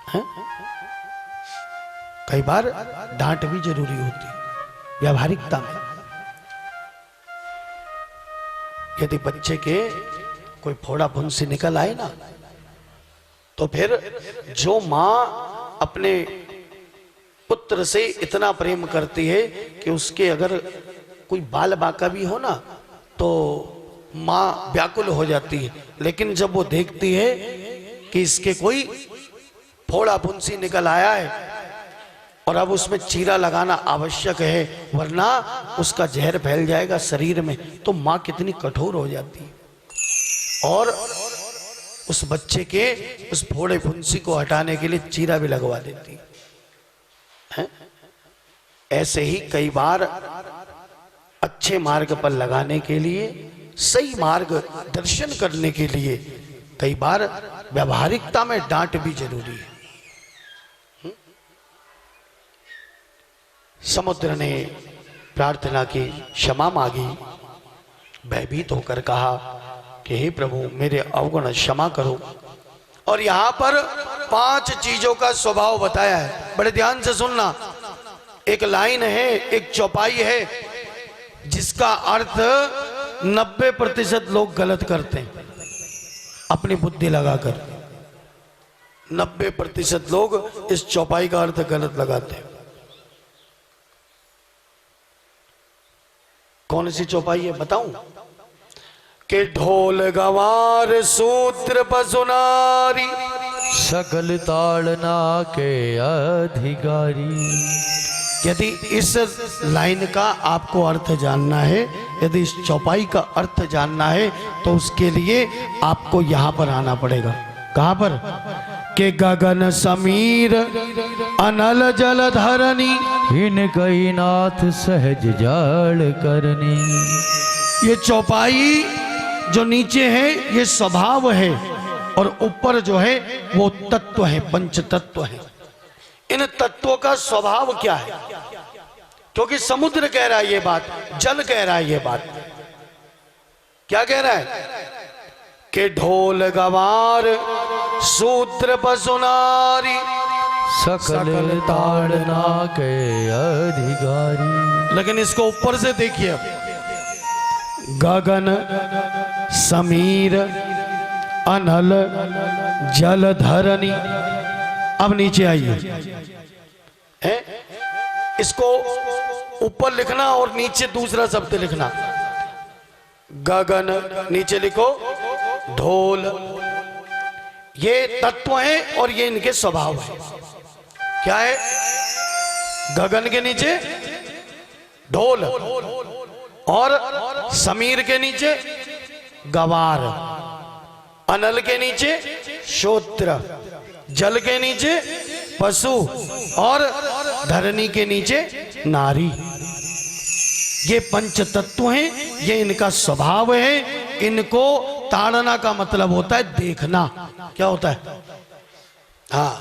हैं? कई बार डांट भी जरूरी होती है व्यावहारिकता में। यदि बच्चे के कोई फोड़ा फुंसी निकल आए ना, तो फिर जो माँ अपने पुत्र से इतना प्रेम करती है कि उसके अगर कोई बाल बांका भी हो ना तो माँ व्याकुल हो जाती है। लेकिन जब वो देखती है कि इसके कोई फोड़ा फुंसी निकल आया है और अब उसमें चीरा लगाना आवश्यक है, वरना उसका जहर फैल जाएगा शरीर में, तो माँ कितनी कठोर हो जाती है और उस बच्चे के उस फोड़े फुंसी को हटाने के लिए चीरा भी लगवा देती है। ऐसे ही कई बार अच्छे मार्ग पर लगाने के लिए, सही मार्ग दर्शन करने के लिए कई बार व्यावहारिकता में डांट भी जरूरी है। समुद्र ने प्रार्थना की, क्षमा मांगी, भयभीत होकर कहा कि हे प्रभु मेरे अवगुण क्षमा करो। और यहां पर 5 चीजों का स्वभाव बताया है, बड़े ध्यान से सुनना। एक लाइन है, एक चौपाई है जिसका अर्थ 90% लोग गलत करते हैं अपनी बुद्धि लगाकर। 90% लोग इस चौपाई का अर्थ गलत लगाते हैं। कौन सी चौपाई है बताऊं? कि ढोल गवार सूत्र पसुनारी, सकल ताड़ना के अधिकारी। यदि इस लाइन का आपको अर्थ जानना है, यदि इस चौपाई का अर्थ जानना है, तो उसके लिए आपको यहां पर आना पड़ेगा। कहां पर? के गगन समीर अनल जल धरनी, इन कई नाथ सहज जाड़ करनी। ये चौपाई जो नीचे है ये स्वभाव है, और ऊपर जो है वो तत्व है, पंच तत्व है। इन तत्वों का स्वभाव क्या है? क्योंकि समुद्र कह रहा है ये बात, जल कह रहा है ये बात। क्या कह रहा है? कि ढोल गवार सूत्र पसुनारी, सकल ताड़ना के अधिकारी। लेकिन इसको ऊपर से देखिए अब। गगन समीर अनल जल धरनी। अब नीचे आइए, है इसको ऊपर लिखना और नीचे दूसरा शब्द लिखना। गगन, नीचे लिखो ढोल। ये तत्व हैं और ये इनके स्वभाव है। क्या है? गगन के नीचे ढोल और समीर के नीचे गवार, अनल के नीचे शोत्र, जल के नीचे पशु और धरनी के नीचे नारी। ये पंच तत्व हैं, ये इनका स्वभाव है। इनको ताड़ना का मतलब होता है देखना। क्या होता है? हाँ,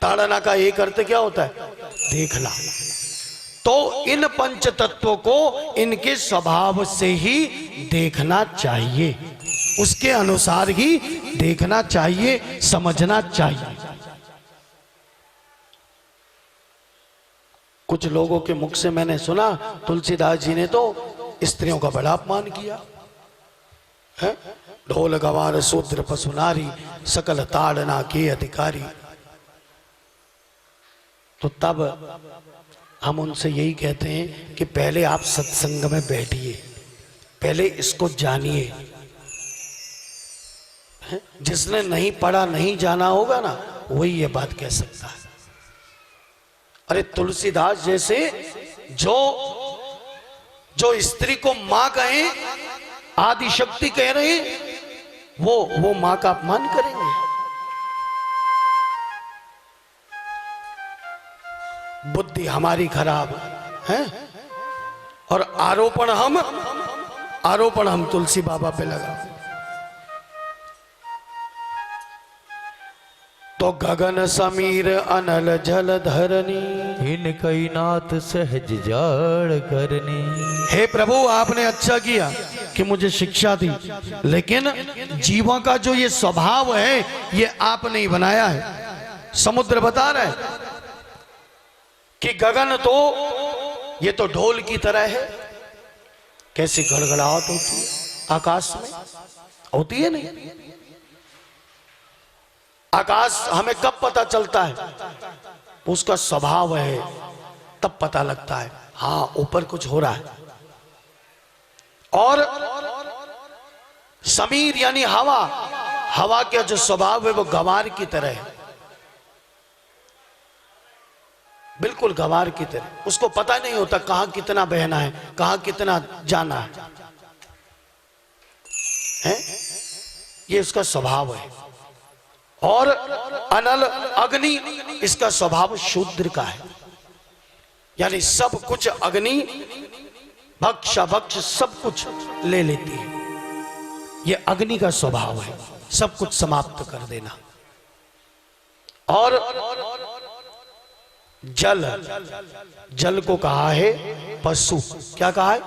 ताड़ना का एक अर्थ क्या होता है? देखना। तो इन पंच तत्वों को इनके स्वभाव से ही देखना चाहिए, उसके अनुसार ही देखना चाहिए, समझना चाहिए। कुछ लोगों के मुख से मैंने सुना, तुलसीदास जी ने तो स्त्रियों का बड़ा अपमान किया है। ढोल गवार शूद्र पशु नारी, सकल ताड़ना के अधिकारी। तो तब हम उनसे यही कहते हैं कि पहले आप सत्संग में बैठिए, पहले इसको जानिए। जिसने नहीं पढ़ा, नहीं जाना होगा ना, वही ये बात कह सकता है। अरे तुलसीदास जैसे जो स्त्री को मां कहे, आदि शक्ति कह रहे हैं, वो मां का अपमान करेंगे। बुद्धि हमारी खराब है और आरोपण हम तुलसी बाबा पे लगा। तो गगन समीर अनल जल धरनी, इन कई नाथ सहज जाड़ करनी। हे प्रभु, आपने अच्छा किया कि मुझे शिक्षा दी, लेकिन जीवों का जो ये स्वभाव है ये आपने ही बनाया है। समुद्र बता रहा है कि गगन तो ये तो ढोल की तरह है। कैसी गड़गड़ाहट होती है आकाश में, होती है नहीं? आकाश हमें कब पता चलता है? उसका स्वभाव है, तब पता लगता है हाँ ऊपर कुछ हो रहा है। और समीर यानी हवा, हवा का जो स्वभाव है वो गवार की तरह है, बिल्कुल गवार की तरह। उसको पता नहीं होता कहां कितना बहना है, कहां कितना जाना है? ये उसका स्वभाव है। और अनल अग्नि, इसका स्वभाव शूद्र का है, यानी सब कुछ अग्नि भक्ष सब कुछ ले लेती है। ये अग्नि का स्वभाव है, सब कुछ समाप्त कर देना। और जल को कहा है पशु। क्या कहा है?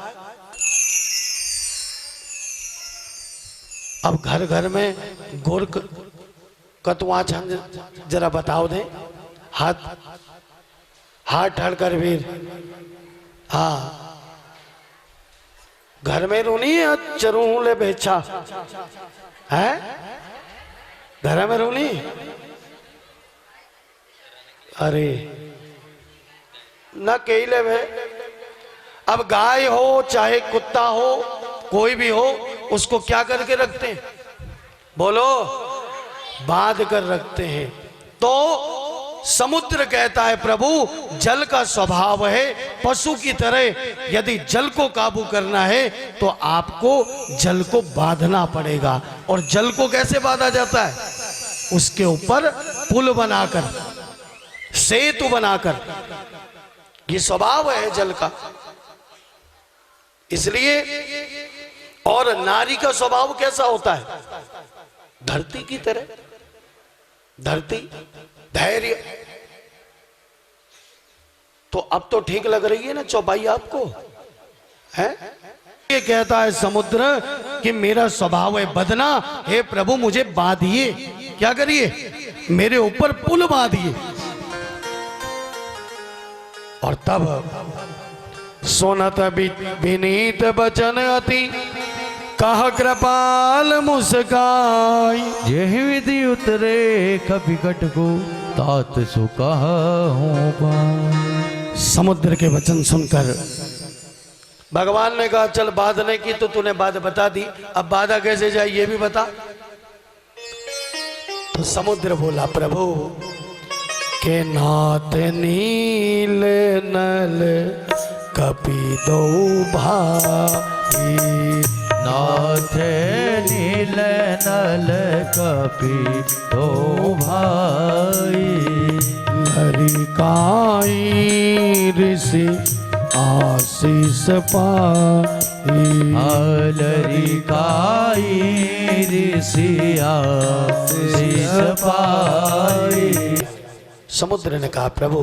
अब घर घर में गोरख कतवा छंद जरा बताओ दे। हाथ ठाड़कर वीर, हाँ घर में रूनी चरू ले बेचा है, घर में रूनी। अरे न केले वे। अब गाय हो चाहे कुत्ता हो, कोई भी हो, उसको क्या करके रखते हैं? बोलो, बांध कर रखते हैं। तो समुद्र कहता है प्रभु जल का स्वभाव है पशु की तरह। यदि जल को काबू करना है तो आपको जल को बांधना पड़ेगा। और जल को कैसे बांधा जाता है? उसके ऊपर पुल बनाकर, सेतु बनाकर। ये स्वभाव है जल का। इसलिए और नारी का स्वभाव कैसा होता है? धरती की तरह। धरती, धैर्य। तो अब तो ठीक लग रही है ना चौपाई आपको, है? ये कहता है समुद्र कि मेरा स्वभाव है बदना, हे प्रभु मुझे बांधिए। क्या करिए? मेरे ऊपर पुल बांधिए। और तब सुनत विनीत बचन अति कह कृपाल मुस्काई। यही विधि उतरे कपिकट को तात सुकहूं पाई। समुद्र के वचन सुनकर भगवान ने कहा चल बात नहीं की तो तूने बात बता दी, अब बाधा कैसे जाए ये भी बता। तो समुद्र बोला प्रभु के नाथ नील नल कपि दो भाई। नाथ नील नल कपि दो भाई। लरिकाई ऋषि आशीष पाई। लरिकाई ऋषि आशीष पाई। समुद्र ने कहा प्रभु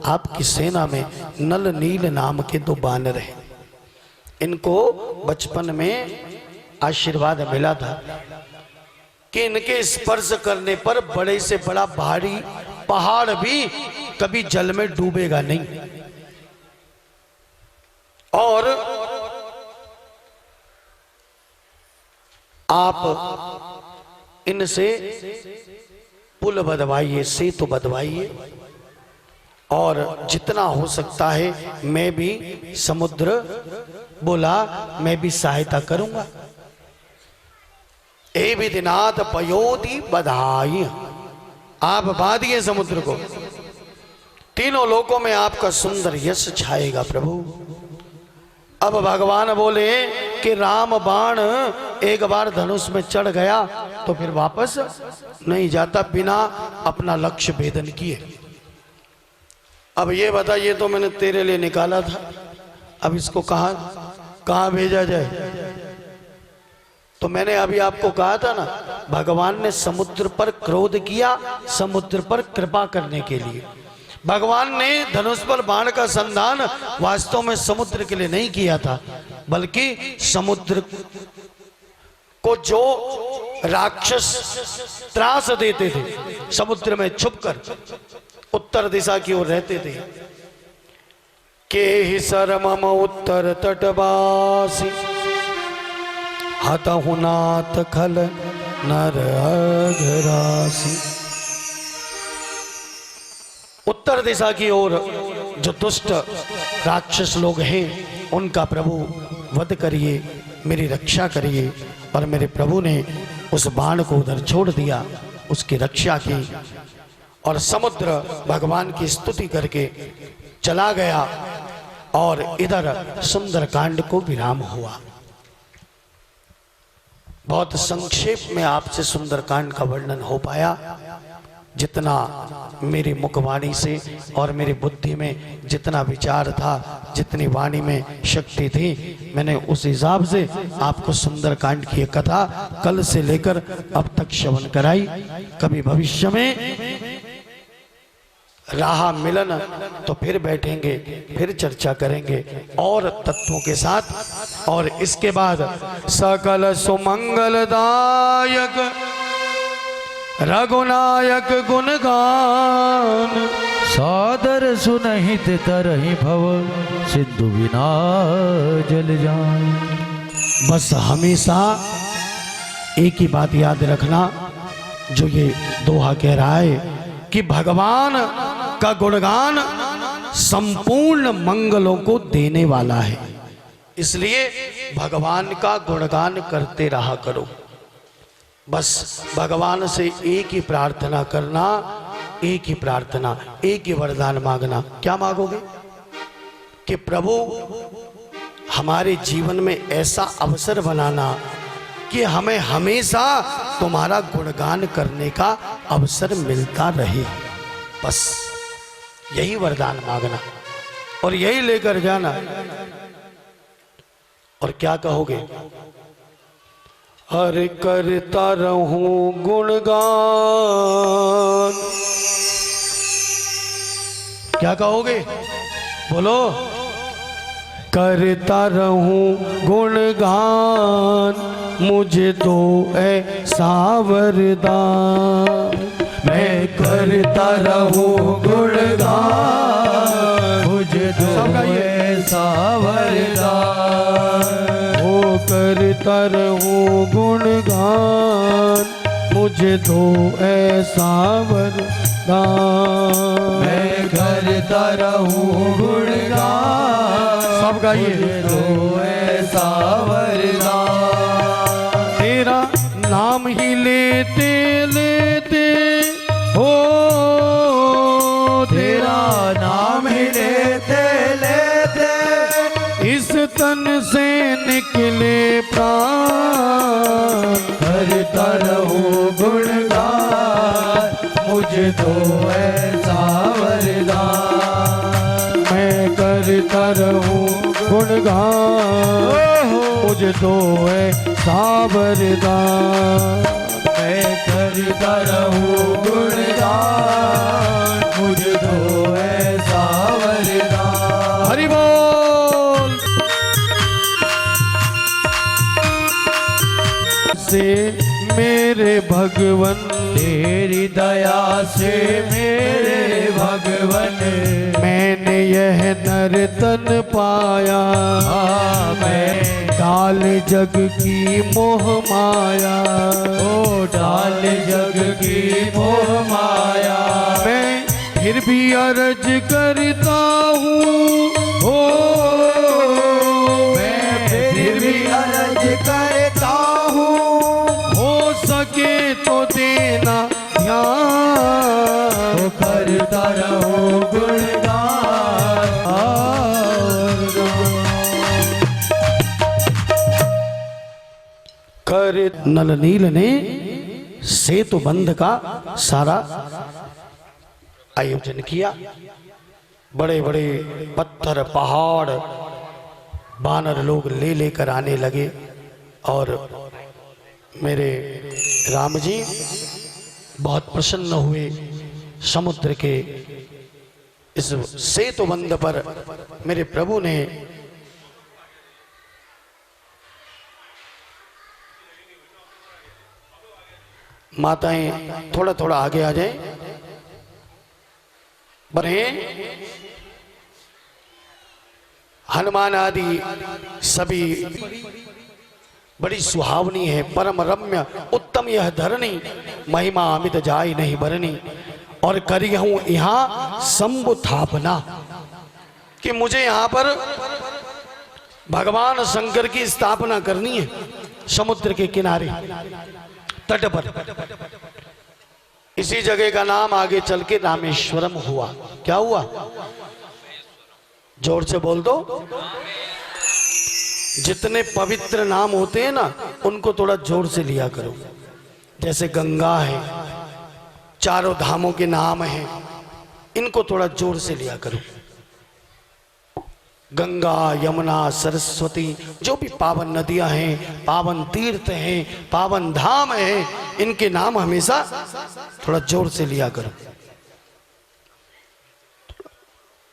आपकी सेना में नल नील नाम के 2 बानर हैं, इनको बचपन में आशीर्वाद मिला था कि इनके स्पर्श करने पर बड़े से बड़ा भारी पहाड़ भी कभी जल में डूबेगा नहीं। और आप इनसे पुल बधवाइए, सेतु बधवाइए, और जितना हो सकता है मैं भी, समुद्र बोला मैं भी सहायता करूंगा। ए विधिनाथ पयोधि बधाई। आप बांधिए समुद्र को, तीनों लोकों में आपका सुंदर यश छाएगा प्रभु। अब भगवान बोले कि राम बाण एक बार धनुष में चढ़ गया तो फिर वापस नहीं जाता बिना अपना लक्ष्य भेदन किए। अब ये बता, ये तो मैंने तेरे लिए निकाला था, अब इसको कहाँ भेजा जाए। तो मैंने अभी आपको कहा था ना, भगवान ने समुद्र पर क्रोध किया समुद्र पर कृपा करने के लिए। भगवान ने धनुष पर बाण का संधान वास्तव में समुद्र के लिए नहीं किया था, बल्कि समुद्र को जो राक्षस त्रास देते थे समुद्र में छुपकर उत्तर दिशा की ओर रहते थे, के ही सरमम उत्तर तटवासी हतहुनाथ खल नर अघरासी। उत्तर दिशा की ओर जो दुष्ट राक्षस लोग हैं उनका प्रभु वध करिए, मेरी रक्षा करिए। और मेरे प्रभु ने उस बाण को उधर छोड़ दिया, उसकी रक्षा की, और समुद्र भगवान की स्तुति करके चला गया। और इधर सुंदरकांड को विराम हुआ। बहुत संक्षेप में आपसे सुंदरकांड का वर्णन हो पाया। जितना मेरी मुखवाणी से और मेरी बुद्धि में जितना विचार था, जितनी वाणी में शक्ति थी, मैंने उस हिसाब से आपको सुंदरकांड की कथा कल से लेकर अब तक श्रवण कराई। कभी भविष्य में रहा मिलन तो फिर बैठेंगे, फिर चर्चा करेंगे और तत्वों के साथ। और इसके बाद सकल सुमंगलदायक रघुनायक गुणगान सादर सुनहित तरहि भव सिंधु बिना जल जान। बस हमेशा एक ही बात याद रखना जो ये दोहा कह रहा है कि भगवान का गुणगान संपूर्ण मंगलों को देने वाला है, इसलिए भगवान का गुणगान करते रहा करो। बस भगवान से एक ही प्रार्थना करना, एक ही प्रार्थना, एक ही वरदान मांगना। क्या मांगोगे? कि प्रभु हमारे जीवन में ऐसा अवसर बनाना कि हमें हमेशा तुम्हारा गुणगान करने का अवसर मिलता रहे। बस यही वरदान मांगना और यही लेकर जाना। और क्या कहोगे? हरे करता रहूं गुणगान। क्या कहोगे? बोलो। करता रहूं गुणगान मुझे दो ऐसा वरदान। मैं करता रहूं गुणगान मुझे दो ऐसा वरदान। हो करता रहूं गुणगान, मुझे दो ऐसा वरदान। मैं करता रहूं गुणगान, सब गाइए। मुझे दो ऐसा वरदान। तेरा नाम ही लेते लेते हो, तेरा नाम ही लेते लेते इस तन से निकले प्राण। करता रहूं गुणगान, मुझे दो ऐसा वरदान। मैं करता रहूं गुणगान, मुझे दो ऐसा वरदान। मैं करता रहूं गुणगान, मुझे दो ऐसा वरदान। हरि बोल। से मेरे भगवन, तेरी दया से मेरे भगवन, मैंने यह नर्तन पाया। मैं डाल जग की मोह माया, ओ डाल जग की मोह माया। मैं फिर भी अर्ज करता हूँ, ओ मैं फिर भी अर्ज करता हूँ, हो सके तो देना ध्यान। तो करता रहूं गुणगान। कर नल नील ने सेतु बंध का सारा आयोजन किया। बड़े बड़े पत्थर पहाड़ बानर लोग ले लेकर आने लगे और मेरे राम जी बहुत प्रसन्न हुए। समुद्र के इस सेतु बंध पर मेरे प्रभु ने माताएं थोड़ा थोड़ा आगे आ जाएं। बने हनुमान आदि सभी बड़ी सुहावनी है, परम रम्य उत्तम यह धरनी, महिमा अमित जाय नहीं बरनी। और करी हूं यहाँ शंभु थापना, कि मुझे यहाँ पर भगवान शंकर की स्थापना करनी है। समुद्र के किनारे तट पर इसी जगह का नाम आगे चल के रामेश्वरम हुआ। क्या हुआ? जोर से बोल दो। जितने पवित्र नाम होते हैं ना, उनको थोड़ा जोर से लिया करो। जैसे गंगा है, चारों धामों के नाम हैं, इनको थोड़ा जोर से लिया करो। गंगा, यमुना, सरस्वती, जो भी पावन नदियां हैं, पावन तीर्थ हैं, पावन धाम हैं, इनके नाम हमेशा थोड़ा जोर से लिया करो।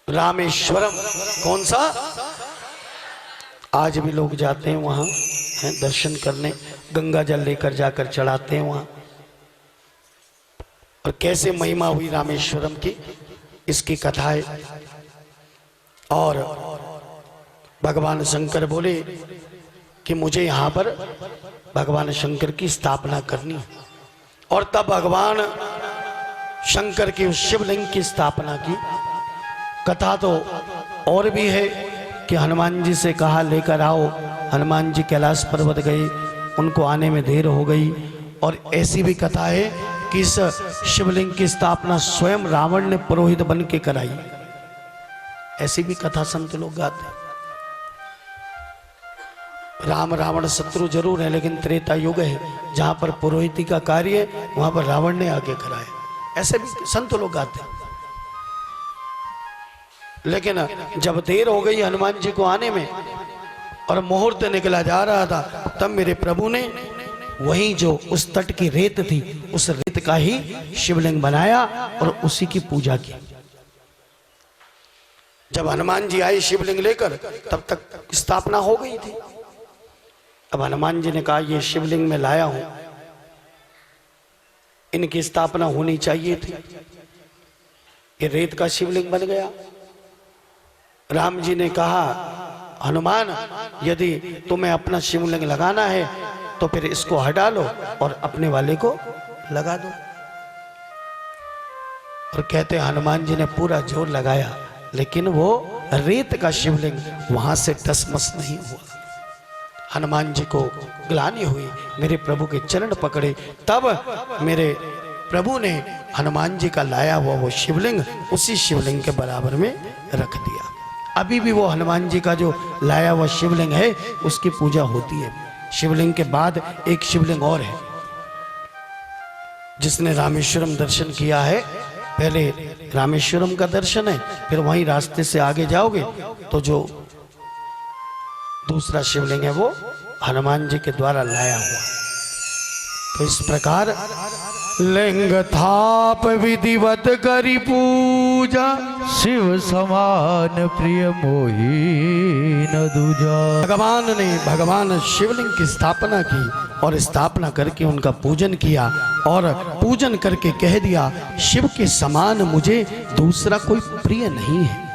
रामेश्वरम कौन सा? आज भी लोग जाते हैं वहां, हैं दर्शन करने, गंगा जल लेकर जाकर चढ़ाते हैं वहां। और कैसे महिमा हुई रामेश्वरम की, इसकी कथा है। और भगवान शंकर बोले कि मुझे यहाँ पर भगवान शंकर की स्थापना करनी है। और तब भगवान शंकर की उस शिवलिंग की स्थापना की। कथा तो और भी है कि हनुमान जी से कहा लेकर आओ। हनुमान जी कैलाश पर्वत गए, उनको आने में देर हो गई। और ऐसी भी कथा है कि इस शिवलिंग की स्थापना स्वयं रावण ने पुरोहित बन के कराई। ऐसी भी कथा संत लोग गाते हैं। राम रावण शत्रु जरूर है, लेकिन त्रेता युग है जहां पर पुरोहिती का कार्य है, वहां पर रावण ने आके कराया। ऐसे भी संत लोग गाते हैं। लेकिन जब देर हो गई हनुमान जी को आने में और मुहूर्त निकला जा रहा था, तब मेरे प्रभु ने वहीं जो उस तट की रेत थी, उस रेत का ही शिवलिंग बनाया और उसी की पूजा की। जब हनुमान जी आए शिवलिंग लेकर, तब तक स्थापना हो गई थी। अब हनुमान जी ने कहा ये शिवलिंग मैं लाया हूं, इनकी स्थापना होनी चाहिए थी। ये रेत का शिवलिंग बन गया। राम जी ने कहा, हनुमान यदि तुम्हें अपना शिवलिंग लगाना है तो फिर इसको हटा लो और अपने वाले को लगा दो। और कहते हनुमान जी ने पूरा जोर लगाया, लेकिन वो रेत का शिवलिंग वहां से टसमस नहीं हुआ। हनुमान जी को ग्लानि हुई, मेरे प्रभु के चरण पकड़े, तब मेरे प्रभु ने हनुमान जी का लाया हुआ वो शिवलिंग उसी शिवलिंग के बराबर में रख दिया। अभी भी वो हनुमान जी का जो लाया हुआ शिवलिंग है उसकी पूजा होती है। शिवलिंग के बाद एक शिवलिंग और है। जिसने रामेश्वरम दर्शन किया है, पहले रामेश्वरम का दर्शन है, फिर वहीं रास्ते से आगे जाओगे तो जो दूसरा शिवलिंग है वो हनुमान जी के द्वारा लाया हुआ। तो इस प्रकार लिंग थाप विधिवत करी पूजा, शिव समान प्रिय मोही न दूजा। भगवान शिवलिंग की स्थापना की और स्थापना करके उनका पूजन किया और पूजन करके कह दिया, शिव के समान मुझे दूसरा कोई प्रिय नहीं है।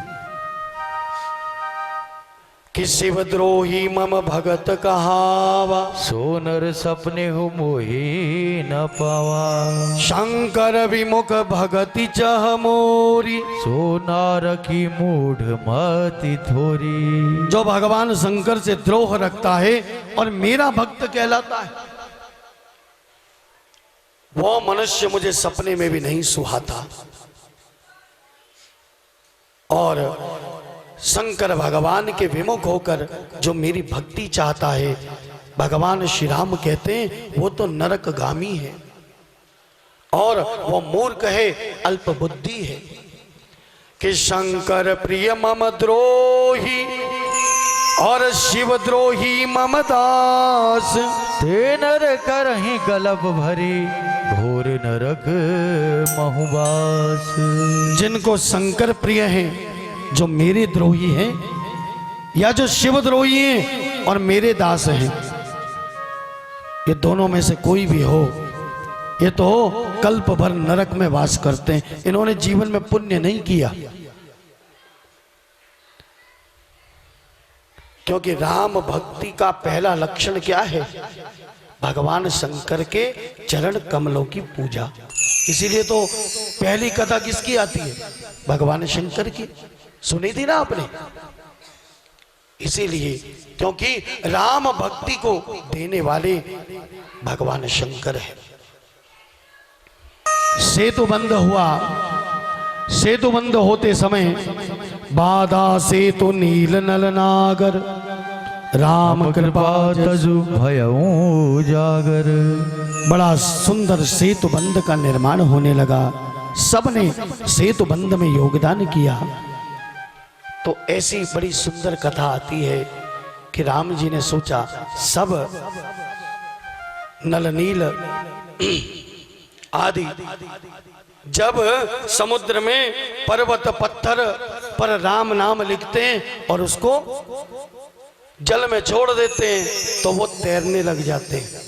कि शिवद्रोही मम भगत कहावा, सोनर सपने हो मोही न पावा। शंकर विमुख भगति चह मोरी, सोनार की मूढ़ मति थोरी। जो भगवान शंकर से द्रोह रखता है और मेरा भक्त कहलाता है, वो मनुष्य मुझे सपने में भी नहीं सुहाता। और शंकर भगवान के विमुख होकर जो मेरी भक्ति चाहता है, भगवान श्री राम कहते हैं वो तो नरकगामी है और वो मूर्ख है, अल्प बुद्धि है। कि शंकर प्रिय मम द्रोही और शिव द्रोही मम दास, ते नर करहि गलब भरी घोर नरक महुबास। जिनको शंकर प्रिय है, जो मेरे द्रोही हैं या जो शिव द्रोही हैं और मेरे दास हैं, ये दोनों में से कोई भी हो, ये तो कल्प भर नरक में वास करते हैं। इन्होंने जीवन में पुण्य नहीं किया, क्योंकि राम भक्ति का पहला लक्षण क्या है? भगवान शंकर के चरण कमलों की पूजा। इसीलिए तो पहली कथा किसकी आती है? भगवान शंकर की। सुनी थी ना आपने? इसीलिए क्योंकि राम भक्ति को देने वाले भगवान शंकर है। सेतु बंद हुआ, सेतु बंद होते समय बाधा सेतु नील नल नागर, राम कृपा तजु भयऊ जागर। बड़ा सुंदर सेतु बंद का निर्माण होने लगा। सबने सेतु बंद में योगदान किया। तो ऐसी बड़ी सुंदर कथा आती है कि राम जी ने सोचा सब नल नील आदि जब समुद्र में पर्वत पत्थर पर राम नाम लिखते हैं और उसको जल में छोड़ देते हैं तो वो तैरने लग जाते हैं।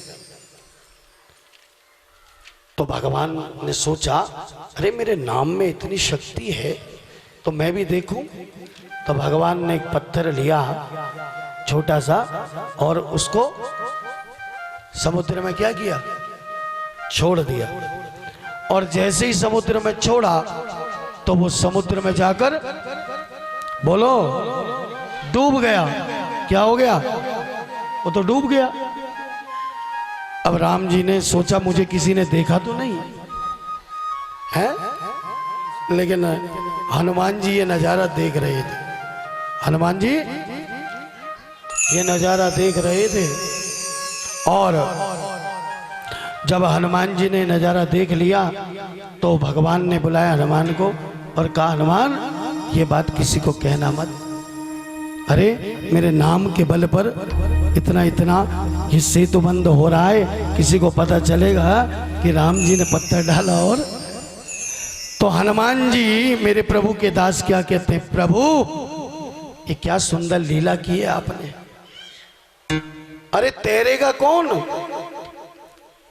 तो भगवान ने सोचा, अरे मेरे नाम में इतनी शक्ति है तो मैं भी देखूं। तो भगवान ने एक पत्थर लिया छोटा सा और उसको समुद्र में क्या किया? छोड़ दिया। और जैसे ही समुद्र में छोड़ा तो वो समुद्र में जाकर बोलो डूब गया। क्या हो गया? वो तो डूब गया। अब राम जी ने सोचा मुझे किसी ने देखा तो नहीं है, लेकिन हनुमान जी ये नजारा देख रहे थे। हनुमान जी ये नजारा देख रहे थे और जब हनुमान जी ने नजारा देख लिया तो भगवान ने बुलाया हनुमान को और कहा, हनुमान ये बात किसी को कहना मत। अरे मेरे नाम के बल पर इतना इतना ये सेतु बंद हो रहा है, किसी को पता चलेगा कि राम जी ने पत्थर डाला। और तो हनुमान जी मेरे प्रभु के दास क्या कहते हैं, प्रभु ये क्या सुंदर लीला की है आपने। अरे तैरेगा कौन?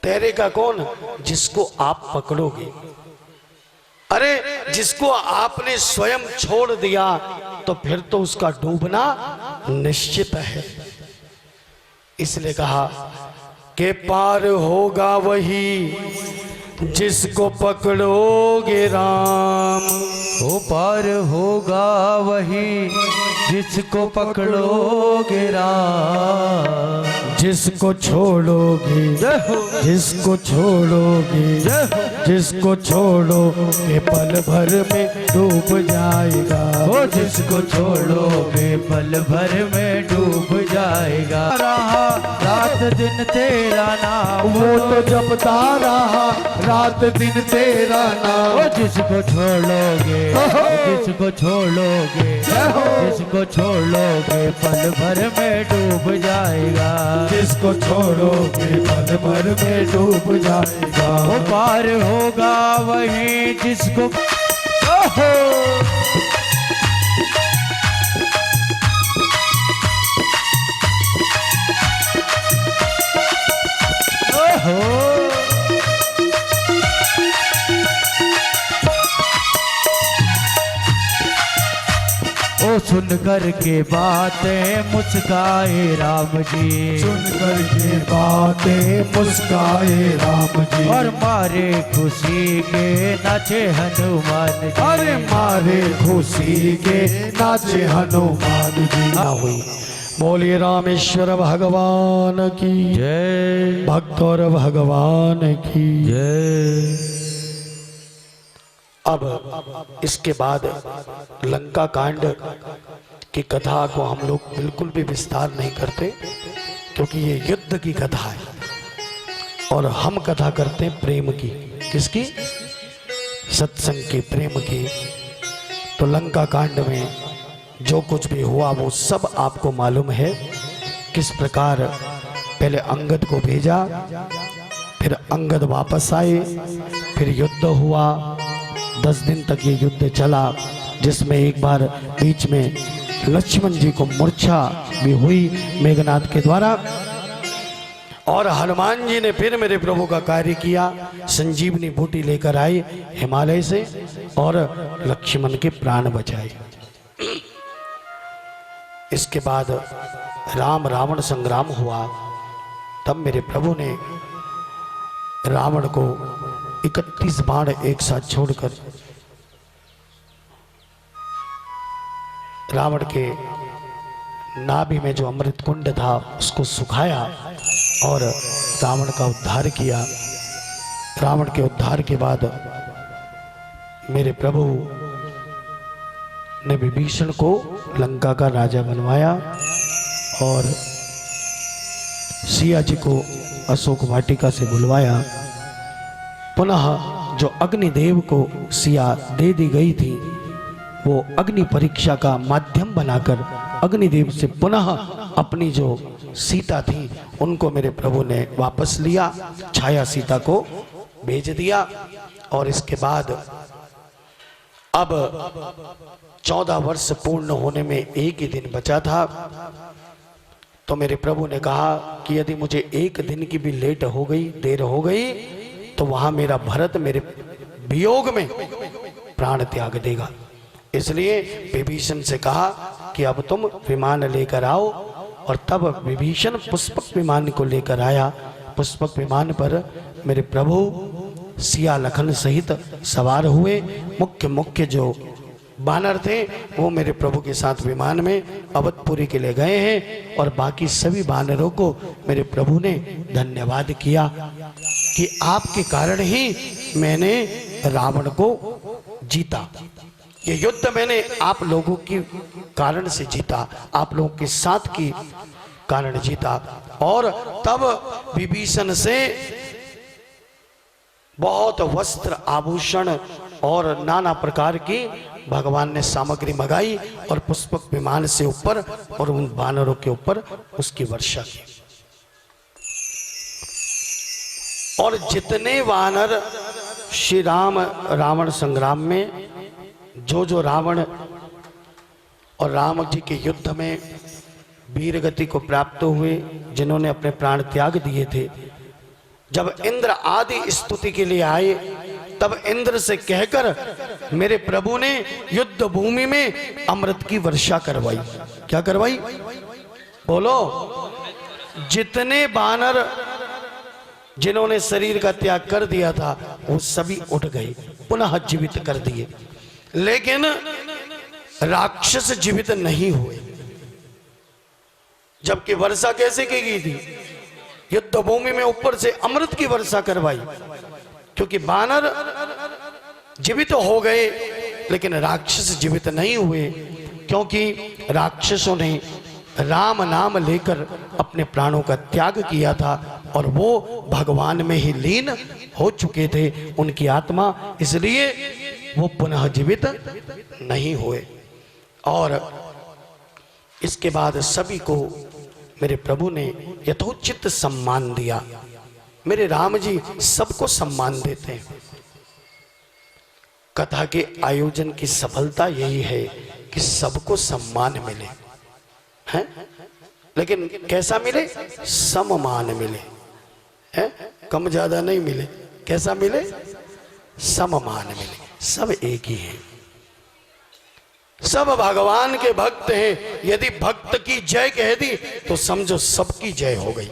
तैरेगा कौन? जिसको आप पकड़ोगे। अरे जिसको आपने स्वयं छोड़ दिया तो फिर तो उसका डूबना निश्चित है। इसलिए कहा कि पार होगा वही जिसको पकड़ोगे राम। वो पार होगा वही जिसको पकड़ोगे राम। जिसको छोड़ोगे, जिसको छोड़ोगे, जिसको छोड़ोगे पल भर में डूब जाएगा। वो जिसको छोड़ोगे पल भर में डूब जाएगा। रहा रात दिन तेरा नाम, वो तो जपता रहा रात दिन तेरा नाम। वो जिसको छोड़ोगे, जिसको छोड़ोगे, जिसको छोड़ोगे पल भर में डूब जाएगा। जिसको छोड़ोगे पल भर में डूब जाएगा। वो पार होगा वही जिसको ओहो ओहो। ओ सुन कर के बातें मुस्काए राम जी, सुन कर के बातें मुस्काए राम जी। और मारे खुशी के नाचे हनुमान जी। अरे मारे खुशी के नाचे हनुमान जी। ना हुई बोलिए रामेश्वर भगवान की जय, भक्त और भगवान की जय। अब इसके बाद लंका कांड की कथा को हम लोग बिल्कुल भी विस्तार नहीं करते, क्योंकि ये युद्ध की कथा है और हम कथा करते हैं प्रेम की। किसकी? सत्संग की, प्रेम की। तो लंका कांड में जो कुछ भी हुआ वो सब आपको मालूम है। किस प्रकार पहले अंगद को भेजा, फिर अंगद वापस आए, फिर युद्ध हुआ। 10 दिन तक ये युद्ध चला, जिसमें एक बार बीच में लक्ष्मण जी को मूर्छा भी हुई मेघनाथ के द्वारा, और हनुमान जी ने फिर मेरे प्रभु का कार्य किया। संजीवनी बूटी लेकर आए हिमालय से और लक्ष्मण के प्राण बचाए। इसके बाद राम रावण संग्राम हुआ। तब मेरे प्रभु ने रावण को 31 बाण एक साथ छोड़कर रावण के नाभि में जो अमृत कुंड था उसको सुखाया और रावण का उद्धार किया। रावण के उद्धार के बाद मेरे प्रभु ने विभीषण को लंका का राजा बनवाया और सिया जी को अशोक वाटिका से बुलवाया। पुनः जो अग्निदेव को सिया दे दी गई थी, वो अग्नि परीक्षा का माध्यम बनाकर अग्निदेव से पुनः अपनी जो सीता थी उनको मेरे प्रभु ने वापस लिया, छाया सीता को भेज दिया। और इसके बाद अब 14 वर्ष पूर्ण होने में एक ही दिन बचा था। तो मेरे प्रभु ने कहा कि यदि मुझे एक दिन की भी लेट हो गई, देर हो गई, तो वहां मेरा भरत मेरे वियोग में प्राण त्याग देगा। इसलिए विभीषण से कहा कि अब तुम विमान लेकर आओ। और तब विभीषण पुष्पक विमान को लेकर आया। पुष्पक विमान पर मेरे प्रभु सिया लखन सहित सवार हुए। मुख्य जो बानर थे वो मेरे प्रभु के साथ विमान में अवधपुरी के लिए गए हैं। और बाकी सभी बानरों को मेरे प्रभु ने धन्यवाद किया कि आपके कारण ही मैंने रावण को जीता। ये युद्ध मैंने आप लोगों के कारण से जीता, आप लोगों के साथ की कारण जीता। और तब विभीषण से बहुत वस्त्र आभूषण और नाना प्रकार की भगवान ने सामग्री मंगाई और पुष्पक विमान से ऊपर और उन वानरों के ऊपर उसकी वर्षा की। और जितने वानर श्री राम रावण संग्राम में जो रावण और राम जी के युद्ध में वीर गति को प्राप्त हुए, जिन्होंने अपने प्राण त्याग दिए थे, जब इंद्र आदि स्तुति के लिए आए तब इंद्र से कहकर मेरे प्रभु ने युद्ध भूमि में अमृत की वर्षा करवाई। क्या करवाई? बोलो। जितने बानर जिन्होंने शरीर का त्याग कर दिया था वो सभी उठ गए, पुनः जीवित कर दिए, लेकिन राक्षस जीवित नहीं हुए। जबकि वर्षा कैसे की गई थी? युद्ध भूमि में ऊपर से अमृत की वर्षा करवाई, क्योंकि बानर जीवित हो गए लेकिन राक्षस जीवित नहीं हुए, क्योंकि राक्षसों ने राम नाम लेकर अपने प्राणों का त्याग किया था और वो भगवान में ही लीन हो चुके थे, उनकी आत्मा, इसलिए वो पुनः जीवित नहीं हुए। और इसके बाद सभी को मेरे प्रभु ने यथोचित सम्मान दिया। मेरे राम जी सबको सम्मान देते हैं। कथा के आयोजन की सफलता यही है कि सबको सम्मान मिले, हैं? लेकिन कैसा मिले? सम्मान मिले, हैं? कम ज्यादा नहीं मिले। कैसा मिले? सम्मान मिले। सब एक ही हैं, सब भगवान के भक्त हैं। यदि भक्त की जय कह दी तो समझो सबकी जय हो गई।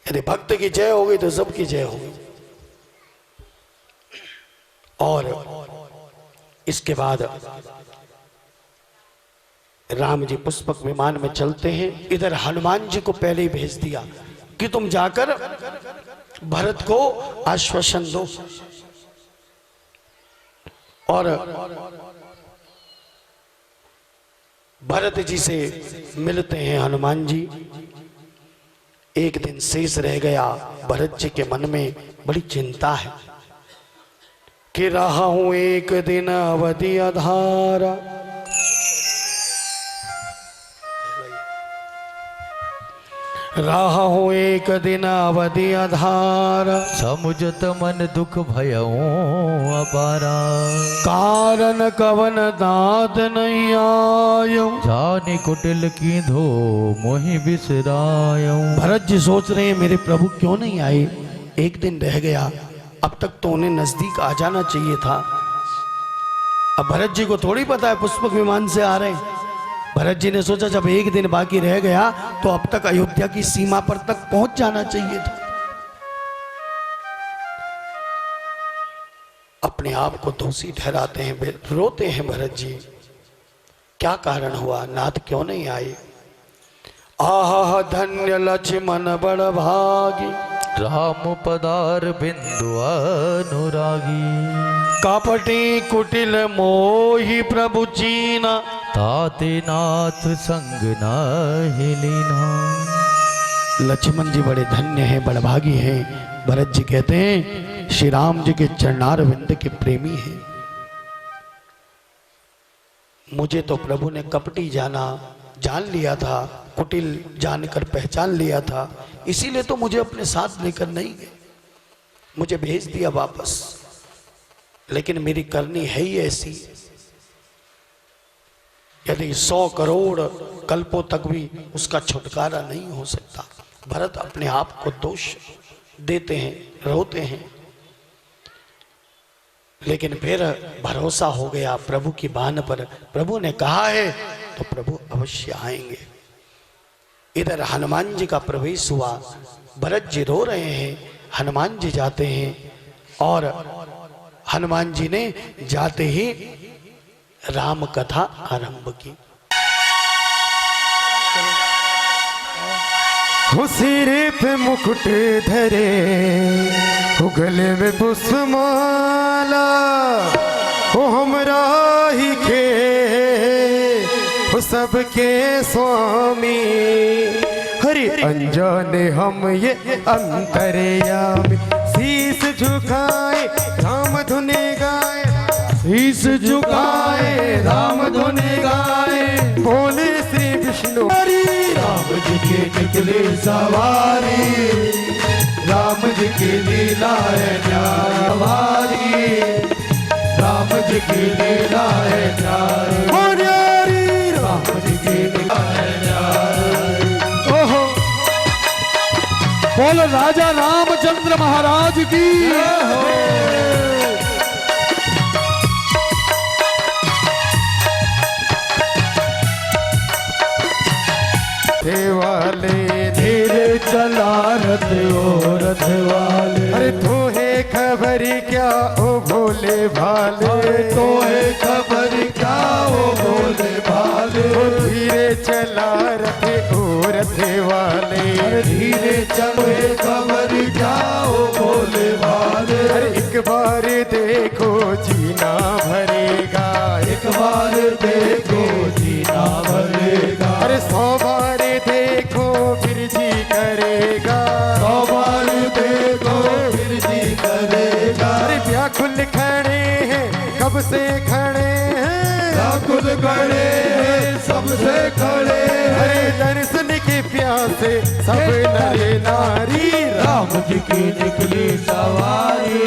यदि भक्त की जय हो गई तो सबकी जय हो गई। और इसके बाद राम जी पुष्पक विमान में चलते हैं। इधर हनुमान जी को पहले ही भेज दिया कि तुम जाकर भरत को आश्वासन दो। और भरत जी से मिलते हैं हनुमान जी। एक दिन शेष रह गया। भरत जी के मन में बड़ी चिंता है कि रहा हूं एक दिन अवधि आधार, रहा हूं एक दिन अवधि आधार, समुझत मन दुख भयऊ अपारा, कारण कवन दात नहीं आयो, जानी कुटिल की धो मोहि बिसरायो। भरत जी सोच रहे हैं मेरे प्रभु क्यों नहीं आए? एक दिन रह गया, अब तक तो उन्हें नजदीक आ जाना चाहिए था। अब भरत जी को थोड़ी पता है पुष्पक विमान से आ रहे हैं। भरत जी ने सोचा जब एक दिन बाकी रह गया तो अब तक अयोध्या की सीमा पर तक पहुंच जाना चाहिए था। अपने आप को दोषी ठहराते हैं, रोते हैं भरत जी। क्या कारण हुआ? नाथ क्यों नहीं आए? आह धन्य लक्ष्मण बड़ भागी, राम पदार बिंदु अनुरागी, कपटी कुटिल मोहि प्रभु चीना, ताते नाथ संग नाहि लीना। लक्ष्मण जी बड़े धन्य हैं, बड़भागी हैं। भरत जी कहते हैं श्री राम जी के चरणारविंद के प्रेमी हैं। मुझे तो प्रभु ने कपटी जान लिया था, कुटिल जानकर पहचान लिया था, इसीलिए तो मुझे अपने साथ लेकर नहीं गए, मुझे भेज दिया वापस। लेकिन मेरी करनी है ही ऐसी। यदि 100 करोड़ कल्पों तक भी उसका छुटकारा नहीं हो सकता। भरत अपने आप को दोष देते हैं, रोते हैं, लेकिन फिर भरोसा हो गया प्रभु की बान पर। प्रभु ने कहा है तो प्रभु अवश्य आएंगे। इधर हनुमान जी का प्रवेश हुआ। भरत जी रो रहे हैं, हनुमान जी जाते हैं और हनुमान जी ने जाते ही राम कथा आरंभ की। सिरे पे मुकुट धरे, गले में पुष्पमाला, ओ हमरा ही के हो सबके स्वामी। हरि अनजाने हम ये अंतर्यामी, शीस झुकाए राम धुने गाए, शीस झुकाए राम धुने गाए, बोले श्री विष्णु हरि। राम जी के निकले सवारी, राम जी की लीला है न्यारी, राम जी की लीला है न्यारी, राम जी की लीला है न्यारी। ओहो बोल राजा रामचंद्र महाराज की वाले धीरे चला रथ ओ रथ वाले। अरे तो है खबर क्या ओ भोले भाले, अरे तो है खबर क्या ओ भोले भाले। ओ धीरे चला रथ ओ रथ वाले, अरे धीरे चले खबर क्या ओ भोले भाले। अरे एक बार देखो जीना भरेगा, एक बार देखो जीना भरेगा। अरे 100 बार देखो फिर जी करेगा, 100 बार देखो फिर जी करेगा। अरे व्याकुल खड़े हैं कब से खड़े हैं, व्याकुल खड़े हैं सबसे खड़े। अरे दर्शन के प्यासे सब नर नारी, राम जी की निकली सवारी,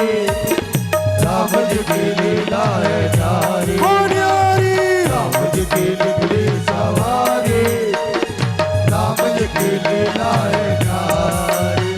राम जी की लीला है नारी, राम जी की निकली सवारी, राम जी की लीला है नारी।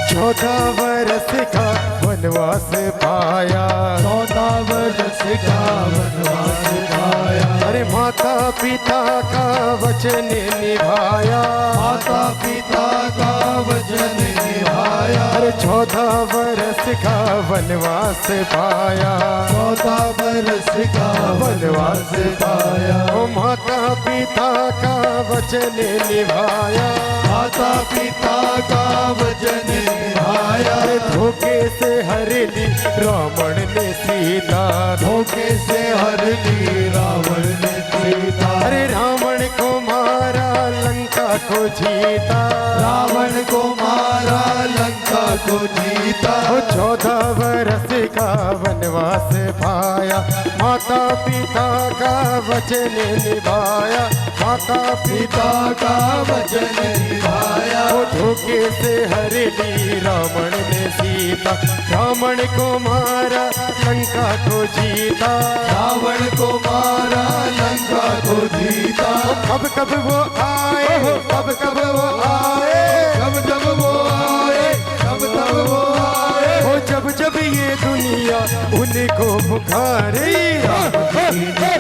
14 वर्ष का वनवास पाया, 14 वर्ष का वनवास पाया। अरे माता पिता का वचन निभाया, माता पिता का वचन निभाया। अरे 14 वर्ष का वनवास पाया, 14 वर्ष का वनवास पाया। ओ माता पिता का वचन निभाया, माता पिता का वचन निभाया। अरे धोखे से हर ली रावण ने सीता, धोखे से हर ली रावण ने सीता। अरे रावण को मारा लंका को जीता, रावण को मारा लंका को जीता। 14 वर्ष का वनवास पाया, माता पिता का वचन निभाया, माता पिता का वचन निभाया। वो धोखे से हर ली रावण ने सीता, रावण को मारा लंका को जीता, रावण को मारा लंका को जीता। कब कब वो आए, कब कब वो आए, कब कब वो आए, कब कब वो आए। वो जब जब ये दुनिया उनको पुकारे, राम जी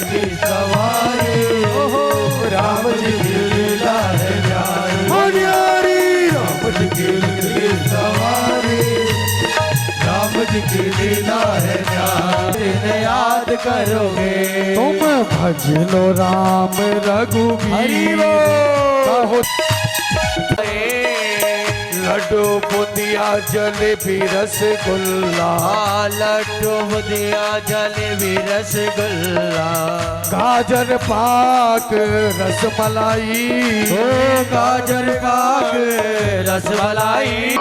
की सवारी, राम जी की लीला है न्यारी, राम जी की सवारी, राम जी की लीला है न्यारी। याद करोगे तुम भज लो राम रघुवीर, लड्डू बुंदिया जलेबी रसगुल्ला, लड्डू बुंदिया जलेबी रसगुल्ला, गाजर पाक रसमलाई, ओ गाजर पाक रसमलाई।